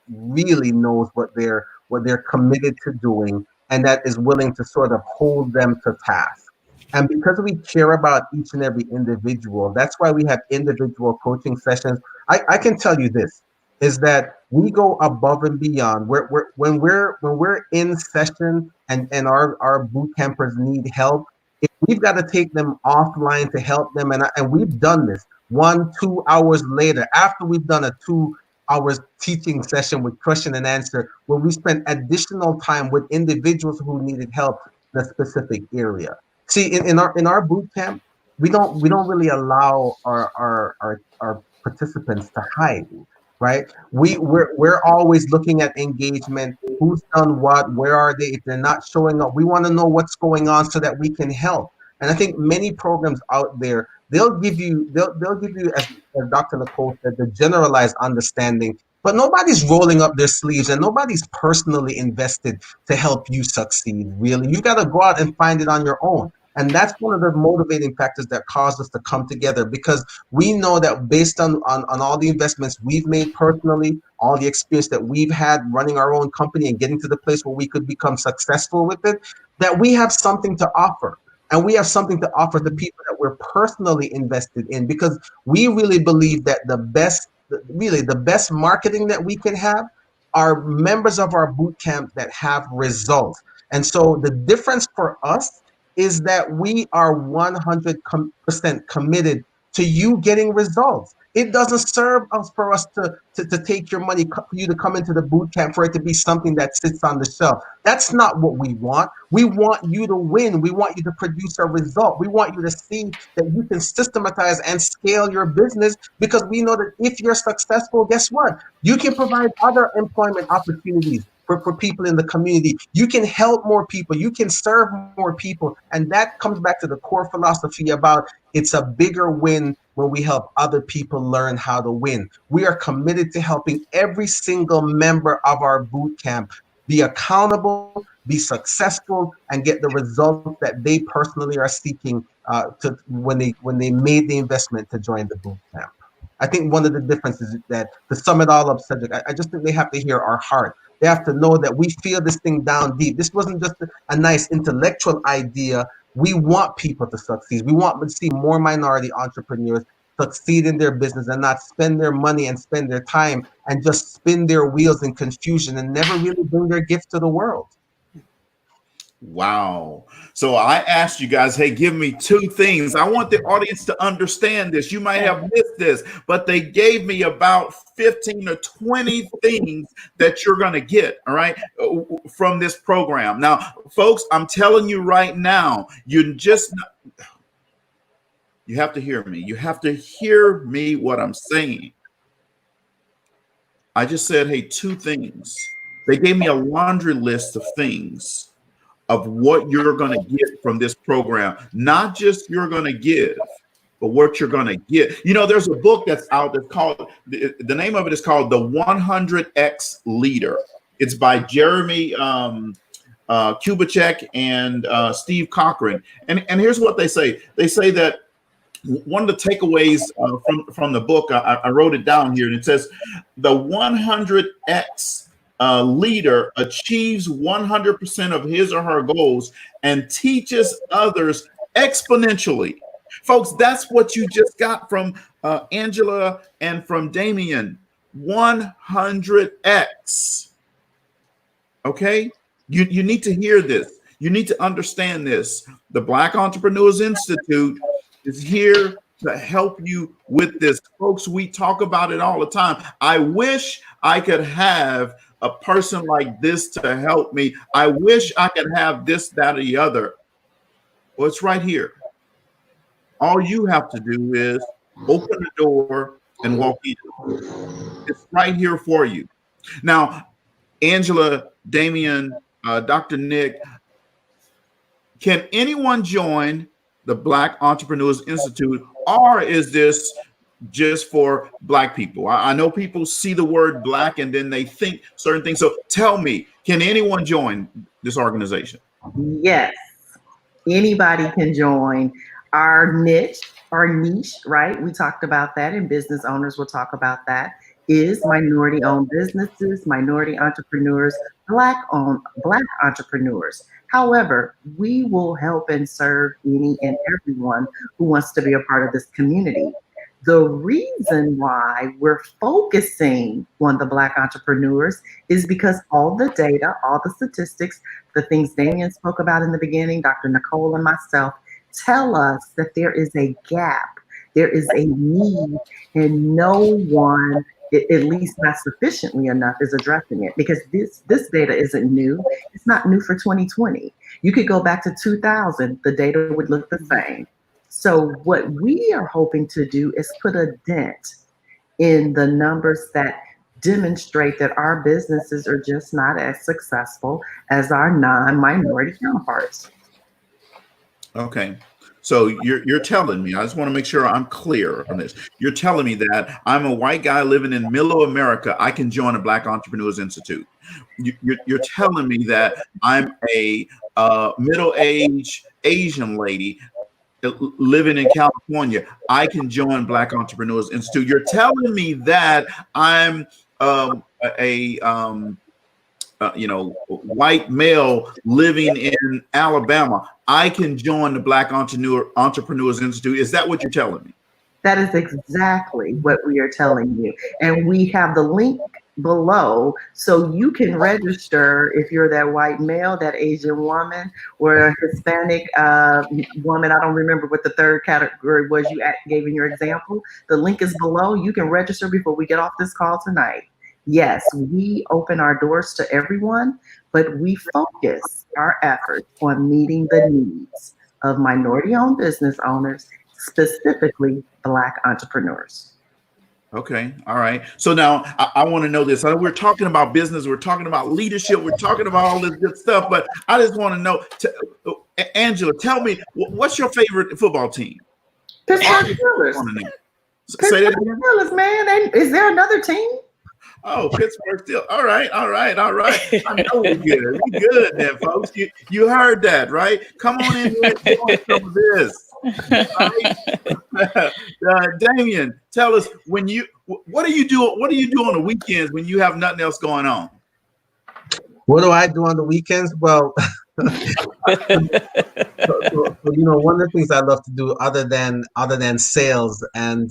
really knows what they're committed to doing, and that is willing to sort of hold them to task. And because we care about each and every individual, that's why we have individual coaching sessions. I can tell you this, is that we go above and beyond. When we're in session and our boot campers need help, if we've got to take them offline to help them, and we've done this 1-2 hours later, after we've done a 2 hours teaching session with question and answer, where we spent additional time with individuals who needed help in a specific area. See, in our boot camp, we don't really allow our participants to hide, right? We're always looking at engagement, who's done what, where are they? If they're not showing up, we want to know what's going on so that we can help. And I think many programs out there, they'll give you, as Dr. Nicole said, the generalized understanding, but nobody's rolling up their sleeves and nobody's personally invested to help you succeed, really. You got to go out and find it on your own. And that's one of the motivating factors that caused us to come together, because we know that based on all the investments we've made personally, all the experience that we've had running our own company and getting to the place where we could become successful with it, that we have something to offer. And we have something to offer the people that we're personally invested in, because we really believe that the best marketing that we can have are members of our boot camp that have results. And so the difference for us is that we are 100% committed to you getting results. It doesn't serve us for us to take your money, for you to come into the boot camp, for it to be something that sits on the shelf. That's not what we want. We want you to win. We want you to produce a result. We want you to see that you can systematize and scale your business, because we know that if you're successful, guess what? You can provide other employment opportunities for people in the community. You can help more people. You can serve more people. And that comes back to the core philosophy about it's a bigger win when we help other people learn how to win. We are committed to helping every single member of our boot camp be accountable, be successful, and get the results that they personally are seeking when they made the investment to join the boot camp. I think one of the differences is that, to sum it all up, Cedrick, I just think they have to hear our heart. They have to know that we feel this thing down deep. This wasn't just a nice intellectual idea. We want people to succeed. We want to see more minority entrepreneurs succeed in their business and not spend their money and spend their time and just spin their wheels in confusion and never really bring their gifts to the world. Wow. So I asked you guys, hey, give me two things. I want the audience to understand this. You might have missed this, but they gave me about 15 or 20 things that you're going to get, all right, from this program. Now, folks, I'm telling you right now, you have to hear me. You have to hear me what I'm saying. I just said, hey, 2 things. They gave me a laundry list of things of what you're going to get from this program. Not just you're going to give, but what you're going to get. You know, there's a book that's out that's called, the name of it is called The 100X Leader. It's by Jeremy Kubicek and Steve Cochran. And here's what they say. They say that one of the takeaways from the book, I wrote it down here, and it says the 100X leader achieves 100% of his or her goals and teaches others exponentially. Folks, that's what you just got from Angela and from Damien. 100X. Okay? You need to hear this. You need to understand this. The Black Entrepreneurs Institute is here to help you with this. Folks, we talk about it all the time. I wish I could have a person like this to help me. I wish I could have this, that, or the other. Well, it's right here. All you have to do is open the door and walk in. It's right here for you. Now, Angela, Damien, Dr. Nick, can anyone join the Black Entrepreneurs Institute, or is this just for Black people? I know people see the word Black and then they think certain things. So tell me, can anyone join this organization? Yes, anybody can join. Our niche, right? We talked about that, and business owners will talk about that, is minority-owned businesses, minority entrepreneurs, Black entrepreneurs. However, we will help and serve any and everyone who wants to be a part of this community. The reason why we're focusing on the Black entrepreneurs is because all the data, all the statistics, the things Damien spoke about in the beginning, Dr. Nicole and myself, tell us that there is a gap, there is a need, and no one, at least not sufficiently enough, is addressing it, because this data isn't new. It's not new for 2020. You could go back to 2000, the data would look the same. So what we are hoping to do is put a dent in the numbers that demonstrate that our businesses are just not as successful as our non-minority counterparts. Okay. So you're telling me, I just want to make sure I'm clear on this. You're telling me that I'm a white guy living in middle America, I can join a Black Entrepreneurs Institute. You're telling me that I'm a middle-aged Asian lady living in California, I can join Black Entrepreneurs Institute. You're telling me that I'm white male living in Alabama, I can join the Black Entrepreneurs Institute. Is that what you're telling me? That is exactly what we are telling you. And we have the link below so you can register if you're that white male, that Asian woman, or a Hispanic woman. I don't remember what the third category was you gave in your example. The link is below. You can register before we get off this call tonight. Yes, we open our doors to everyone, but we focus our efforts on meeting the needs of minority-owned business owners, specifically Black entrepreneurs. Okay. All right. So now I want to know this. We're talking about business. We're talking about leadership. We're talking about all this good stuff. But I just want to know, Angela, tell me, what's your favorite football team? Pittsburgh Steelers. Say that again? Steelers, man. Is there another team? Oh, Pittsburgh Steelers. All right. I know we're good. We're good then, folks. You heard that, right? Come on in here and join some of this. Right? Damien, tell us what do you do on the weekends when you have nothing else going on? What do I do on the weekends? Well, one of the things I love to do other than sales and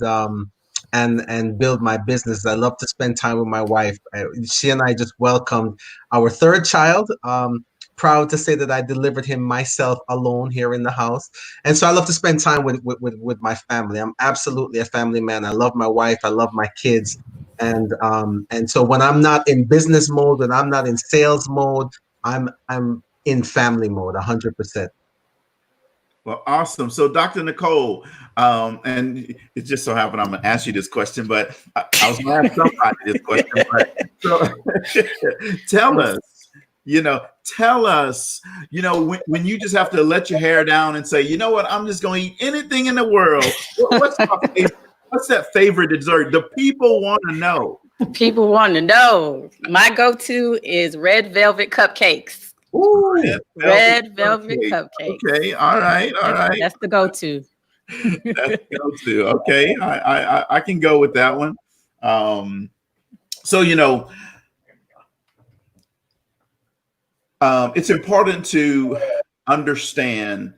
build my business, I love to spend time with my wife. She and I just welcomed our third child proud to say that I delivered him myself alone here in the house. And so I love to spend time with my family. I'm absolutely a family man. I love my wife. I love my kids. And so when I'm not in business mode, when I'm not in sales mode, I'm in family mode 100%. Well, awesome. So, Dr. Nicole, and it just so happened I'm going to ask you this question, but I was going to ask somebody this question. But, so, tell us, when you just have to let your hair down and say, you know what, I'm just going to eat anything in the world. What's that favorite dessert? The people want to know. People want to know. My go-to is red velvet cupcakes. Ooh, red velvet cupcakes. Okay, all right. That's the go-to. That's the go-to. Okay, I can go with that one. So it's important to understand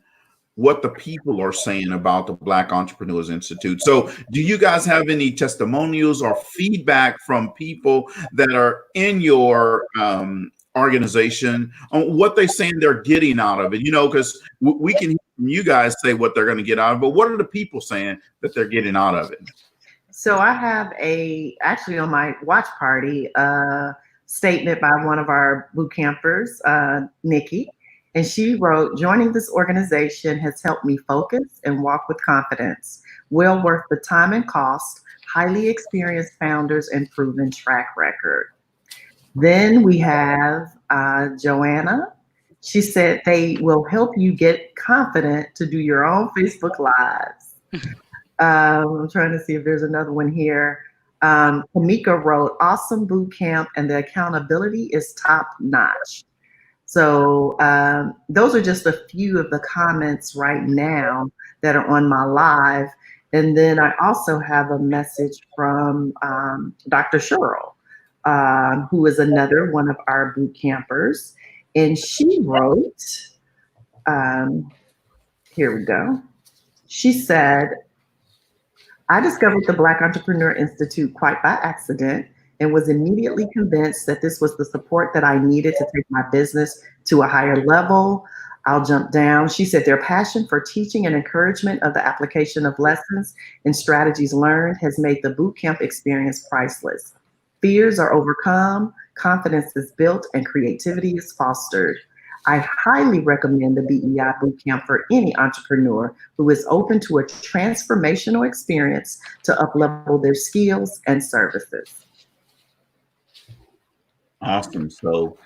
what the people are saying about the Black Entrepreneurs Institute. So do you guys have any testimonials or feedback from people that are in your organization on what they're saying they're getting out of it? Because we can hear from you guys say what they're going to get out of it, but what are the people saying that they're getting out of it? So I have actually on my watch party, statement by one of our boot campers, Nikki. And she wrote, joining this organization has helped me focus and walk with confidence. Well worth the time and cost, highly experienced founders and proven track record. Then we have Joanna. She said they will help you get confident to do your own Facebook Lives. I'm trying to see if there's another one here. Kamika wrote, awesome boot camp and the accountability is top notch. So those are just a few of the comments right now that are on my live. And then I also have a message from Dr. Cheryl, who is another one of our boot campers. And she wrote, here we go. She said, I discovered the Black Entrepreneur Institute quite by accident and was immediately convinced that this was the support that I needed to take my business to a higher level. I'll jump down. She said their passion for teaching and encouragement of the application of lessons and strategies learned has made the bootcamp experience priceless. Fears are overcome, confidence is built, and creativity is fostered. I highly recommend the BEI Bootcamp for any entrepreneur who is open to a transformational experience to uplevel their skills and services. Awesome. So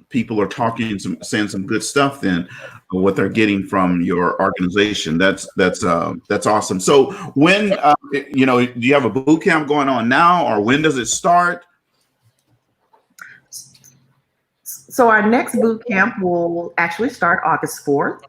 people are talking, saying some good stuff then, what they're getting from your organization. That's awesome. So when, do you have a boot camp going on now, or when does it start? So our next boot camp will actually start August 4th.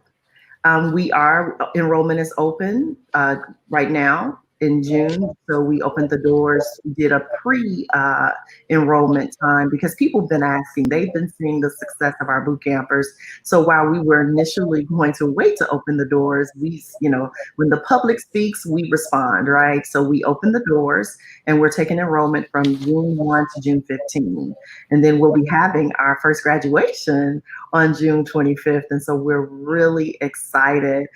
Enrollment is open right now in June. So we opened the doors, did a pre-enrollment time because people have been asking, they've been seeing the success of our boot campers. So while we were initially going to wait to open the doors, when the public speaks, we respond, right? So we opened the doors and we're taking enrollment from June 1 to June 15. And then we'll be having our first graduation on June 25th. And so we're really excited.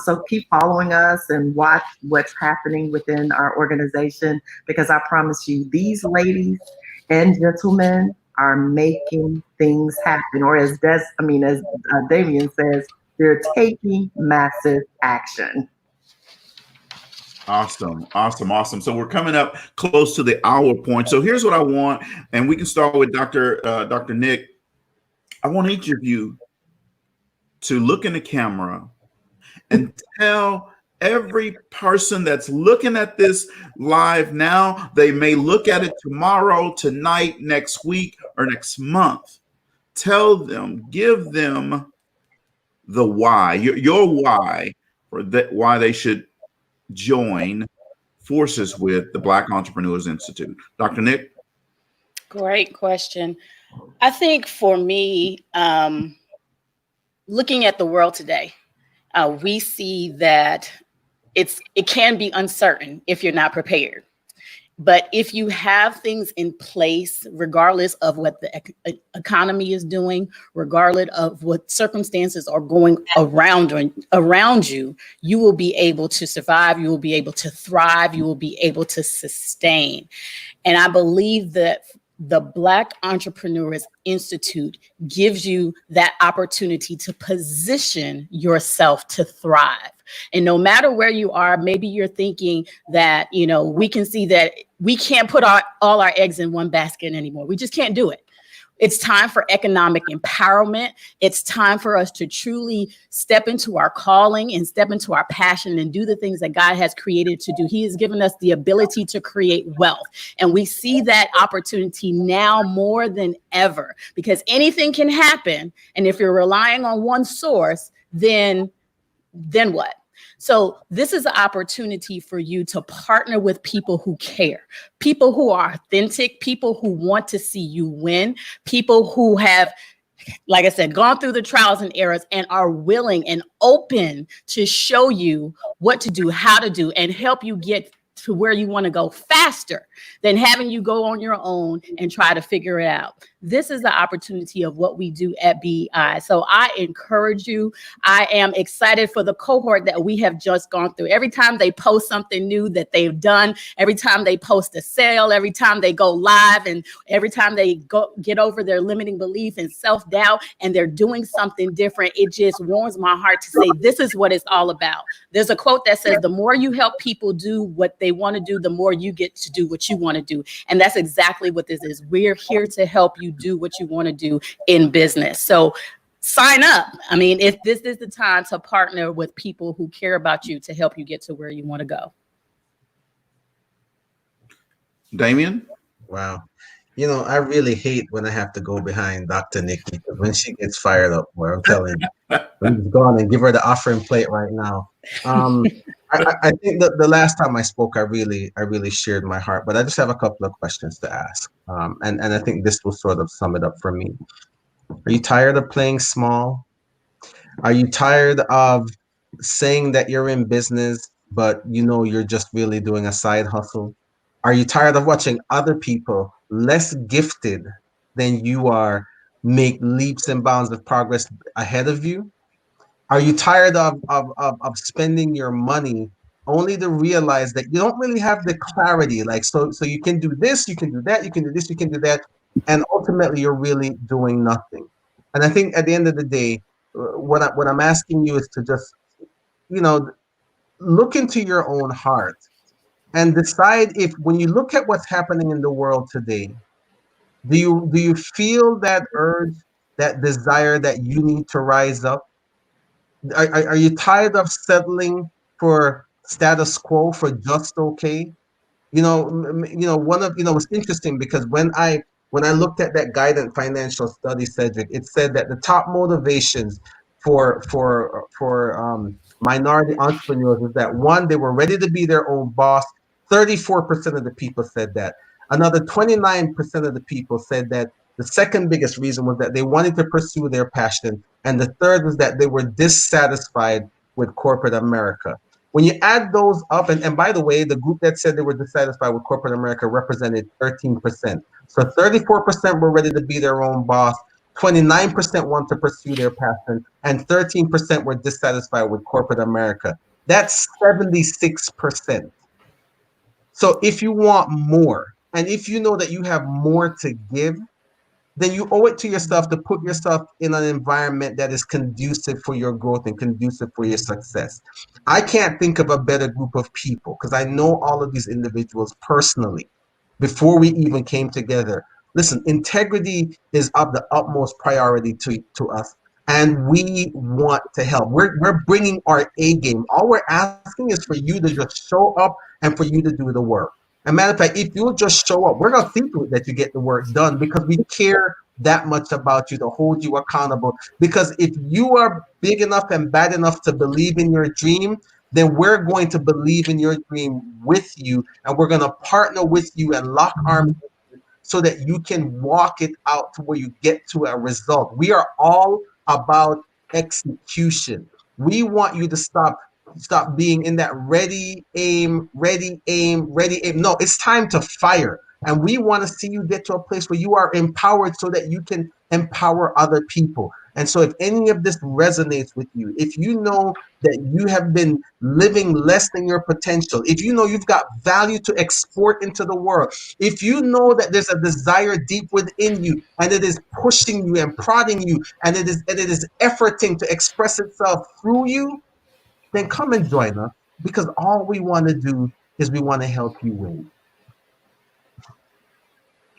So keep following us and watch what's happening within our organization, because I promise you, these ladies and gentlemen are making things happen. Or as Damien says, they're taking massive action. Awesome. So we're coming up close to the hour point. So here's what I want, and we can start with Dr. Nick. I want each of you to look in the camera and tell every person that's looking at this live now, they may look at it tomorrow, tonight, next week, or next month. Tell them, give them the why, your why, for that, why they should join forces with the Black Entrepreneurs Institute. Dr. Nick? Great question. I think for me, looking at the world today, we see that it can be uncertain if you're not prepared. But if you have things in place, regardless of what the economy is doing, regardless of what circumstances are going around you, you will be able to survive. You will be able to thrive. You will be able to sustain. And I believe that the Black Entrepreneurs Institute gives you that opportunity to position yourself to thrive. And no matter where you are, maybe you're thinking that, we can see that we can't put all our eggs in one basket anymore. We just can't do it. It's time for economic empowerment. It's time for us to truly step into our calling and step into our passion and do the things that God has created to do. He has given us the ability to create wealth. And we see that opportunity now more than ever, because anything can happen. And if you're relying on one source, then what? So this is an opportunity for you to partner with people who care, people who are authentic, people who want to see you win, people who have, like I said, gone through the trials and errors and are willing and open to show you what to do, how to do, and help you get to where you want to go faster than having you go on your own and try to figure it out. This is the opportunity of what we do at BEI. So I encourage you. I am excited for the cohort that we have just gone through. Every time they post something new that they've done, every time they post a sale, every time they go live, and every time they get over their limiting belief and self-doubt, and they're doing something different, it just warms my heart to say, this is what it's all about. There's a quote that says, the more you help people do what they want to do, the more you get to do what you want to do. And that's exactly what this is. We're here to help you do what you want to do in business. So sign up. I mean, if this is the time to partner with people who care about you to help you get to where you want to go. Damien? Wow. I really hate when I have to go behind Dr. Nikki, because when she gets fired up, I'm telling you, I'm gone and give her the offering plate right now. I think that the last time I spoke, I really shared my heart, but I just have a couple of questions to ask. And I think this will sort of sum it up for me. Are you tired of playing small? Are you tired of saying that you're in business, but you're just really doing a side hustle? Are you tired of watching other people less gifted than you are make leaps and bounds of progress ahead of you? Are you tired of spending your money only to realize that you don't really have the clarity? So you can do this, you can do that, you can do this, you can do that, and ultimately you're really doing nothing. And I think at the end of the day, what I'm asking you is to just, look into your own heart and decide if, when you look at what's happening in the world today, do you feel that urge, that desire that you need to rise up? Are you tired of settling for status quo, for just okay? It's interesting because when I looked at that guidance financial study, Cedrick, it said that the top motivations for minority entrepreneurs is that, one, they were ready to be their own boss. 34% of the people said that. Another 29% of the people said that the second biggest reason was that they wanted to pursue their passion. And the third was that they were dissatisfied with corporate America. When you add those up, and by the way, the group that said they were dissatisfied with corporate America represented 13%. So 34% were ready to be their own boss, 29% want to pursue their passion, and 13% were dissatisfied with corporate America. That's 76%. So if you want more, and if you know that you have more to give, then you owe it to yourself to put yourself in an environment that is conducive for your growth and conducive for your success. I can't think of a better group of people, because I know all of these individuals personally before we even came together. Listen, integrity is of the utmost priority to us, and we want to help. We're bringing our A game. All we're asking is for you to just show up and for you to do the work. As a matter of fact, if you'll just show up, we're going to see to it that you get the work done, because we care that much about you, to hold you accountable. Because if you are big enough and bad enough to believe in your dream, then we're going to believe in your dream with you, and we're going to partner with you and lock arms with you so that you can walk it out to where you get to a result. We are all about execution. We want you to stop stop being in that ready, aim, ready, aim, ready, aim. No, it's time to fire. And we want to see you get to a place where you are empowered so that you can empower other people. And so if any of this resonates with you, if you know that you have been living less than your potential, if you know you've got value to export into the world, if you know that there's a desire deep within you and it is pushing you and prodding you and it is efforting to express itself through you, then come and join us, because all we want to do is we want to help you win.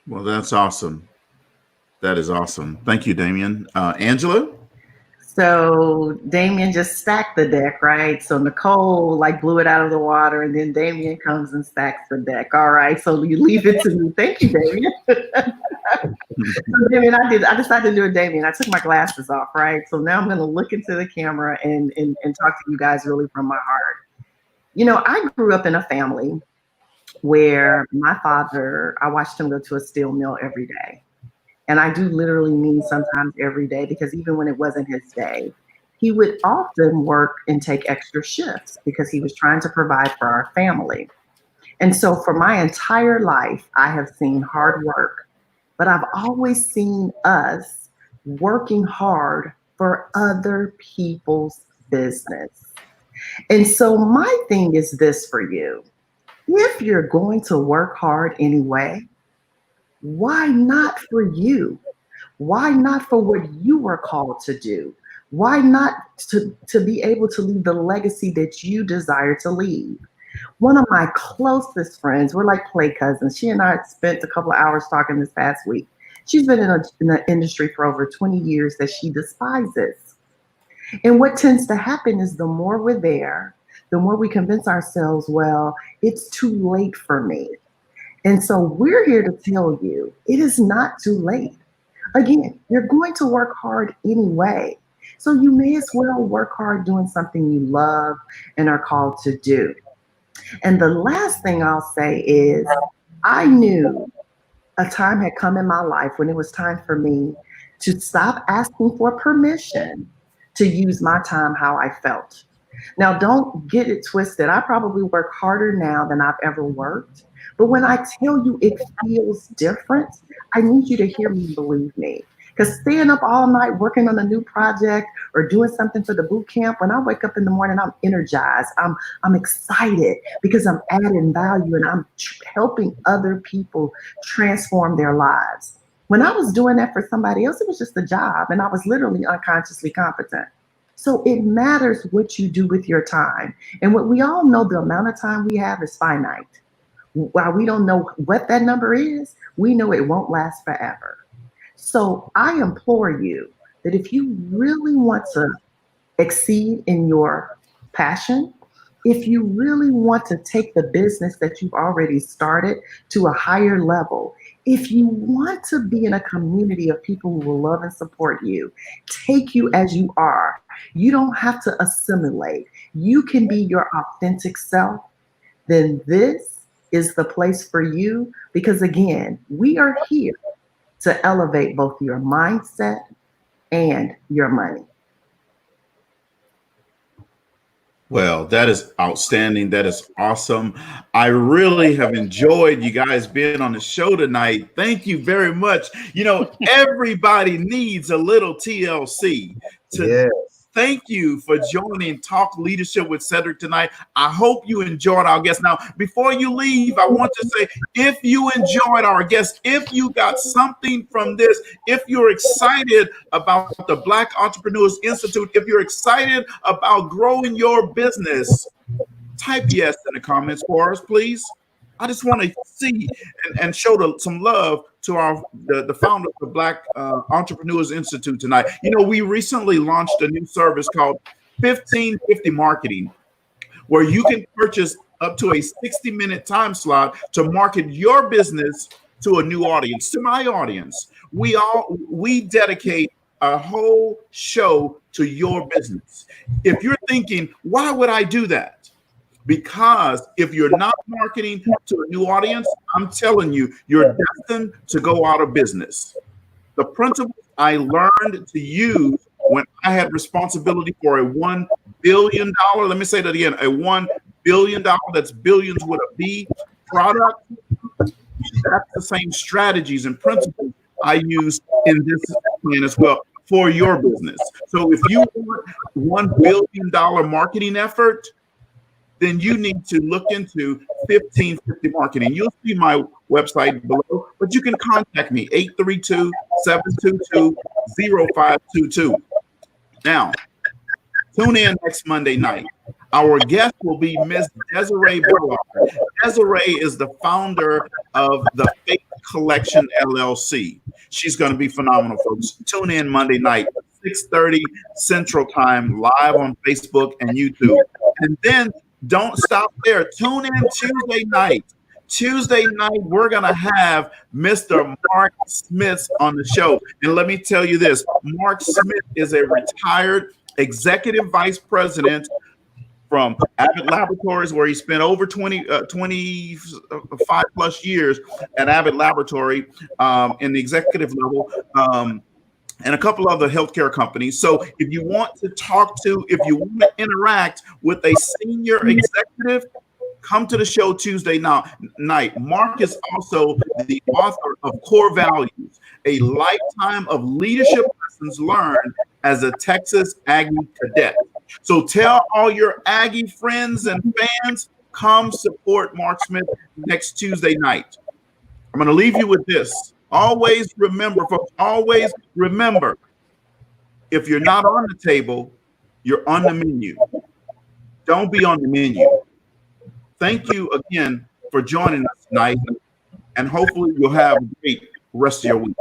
Well, that's awesome. That is awesome. Thank you, Damien. Angela? So Damien just stacked the deck, right? So Nicole like blew it out of the water, and then Damien comes and stacks the deck. All right, so you leave it to me. Thank you, Damien. So Damien, I decided to do it, Damien. I took my glasses off, right? So now I'm going to look into the camera and talk to you guys really from my heart. You know, I grew up in a family where my father, I watched him go to a steel mill every day. And I do literally mean sometimes every day, because even when it wasn't his day, he would often work and take extra shifts because he was trying to provide for our family. And so for my entire life, I have seen hard work, but I've always seen us working hard for other people's business. And so my thing is this for you. If you're going to work hard anyway, why not for you? Why not for what you were called to do? Why not to be able to leave the legacy that you desire to leave? One of my closest friends, we're like play cousins. She and I spent a couple of hours talking this past week. She's been in the industry for over 20 years that she despises. And what tends to happen is the more we're there, the more we convince ourselves, well, it's too late for me. And so we're here to tell you it is not too late. Again, you're going to work hard anyway. So you may as well work hard doing something you love and are called to do. And the last thing I'll say is I knew a time had come in my life when it was time for me to stop asking for permission to use my time how I felt. Now, don't get it twisted. I probably work harder now than I've ever worked. But when I tell you it feels different, I need you to hear me, believe me. Because staying up all night working on a new project or doing something for the boot camp, when I wake up in the morning, I'm energized. I'm excited because I'm adding value and I'm helping other people transform their lives. When I was doing that for somebody else, it was just a job and I was literally unconsciously competent. So it matters what you do with your time. And what we all know, the amount of time we have is finite. While we don't know what that number is, we know it won't last forever. So I implore you that if you really want to exceed in your passion, if you really want to take the business that you've already started to a higher level, if you want to be in a community of people who will love and support you, take you as you are, you don't have to assimilate. You can be your authentic self. Then this is the place for you, because again, we are here to elevate both your mindset and your money. Well, that is outstanding. That is awesome. I really have enjoyed you guys being on the show tonight. Thank you very much. You know, everybody needs a little TLC. Yes. Thank you for joining Talk Leadership with Cedrick tonight. I hope you enjoyed our guest. Now, before you leave, I want to say, if you enjoyed our guest, if you got something from this, if you're excited about the Black Entrepreneurs Institute, if you're excited about growing your business, type yes in the comments for us, please. I just want to see and show some love to the founder of the Black Entrepreneurs Institute tonight. You know, we recently launched a new service called 1550 Marketing, where you can purchase up to a 60-minute time slot to market your business to a new audience, to my audience. We dedicate a whole show to your business. If you're thinking, why would I do that? Because if you're not marketing to a new audience, I'm telling you, you're destined to go out of business. The principles I learned to use when I had responsibility for a $1 billion, let me say that again, a $1 billion, that's billions with a B, product, that's the same strategies and principles I use in this plan as well for your business. So if you want $1 billion marketing effort, then you need to look into 1550 marketing. You'll see my website below, but you can contact me, 832-722-0522. Now, tune in next Monday night. Our guest will be Miss Desiree Bullard. Desiree is the founder of the Faith Collection LLC. She's going to be phenomenal, folks. Tune in Monday night, 6:30 Central Time, live on Facebook and YouTube. And then don't stop there. Tune in Tuesday night. Tuesday night, we're going to have Mr. Mark Smith on the show. And let me tell you this, Mark Smith is a retired executive vice president from Abbott Laboratories, where he spent over 25 plus years at Abbott Laboratory in the executive level, and a couple other healthcare companies. So if you want to if you want to interact with a senior executive, come to the show Tuesday night. Mark is also the author of Core Values, a lifetime of leadership lessons learned as a Texas Aggie cadet. So tell all your Aggie friends and fans, come support Mark Smith next Tuesday night. I'm going to leave you with this. Always remember, folks, always remember, if you're not on the table, you're on the menu. Don't be on the menu. Thank you again for joining us tonight, and hopefully you'll have a great rest of your week.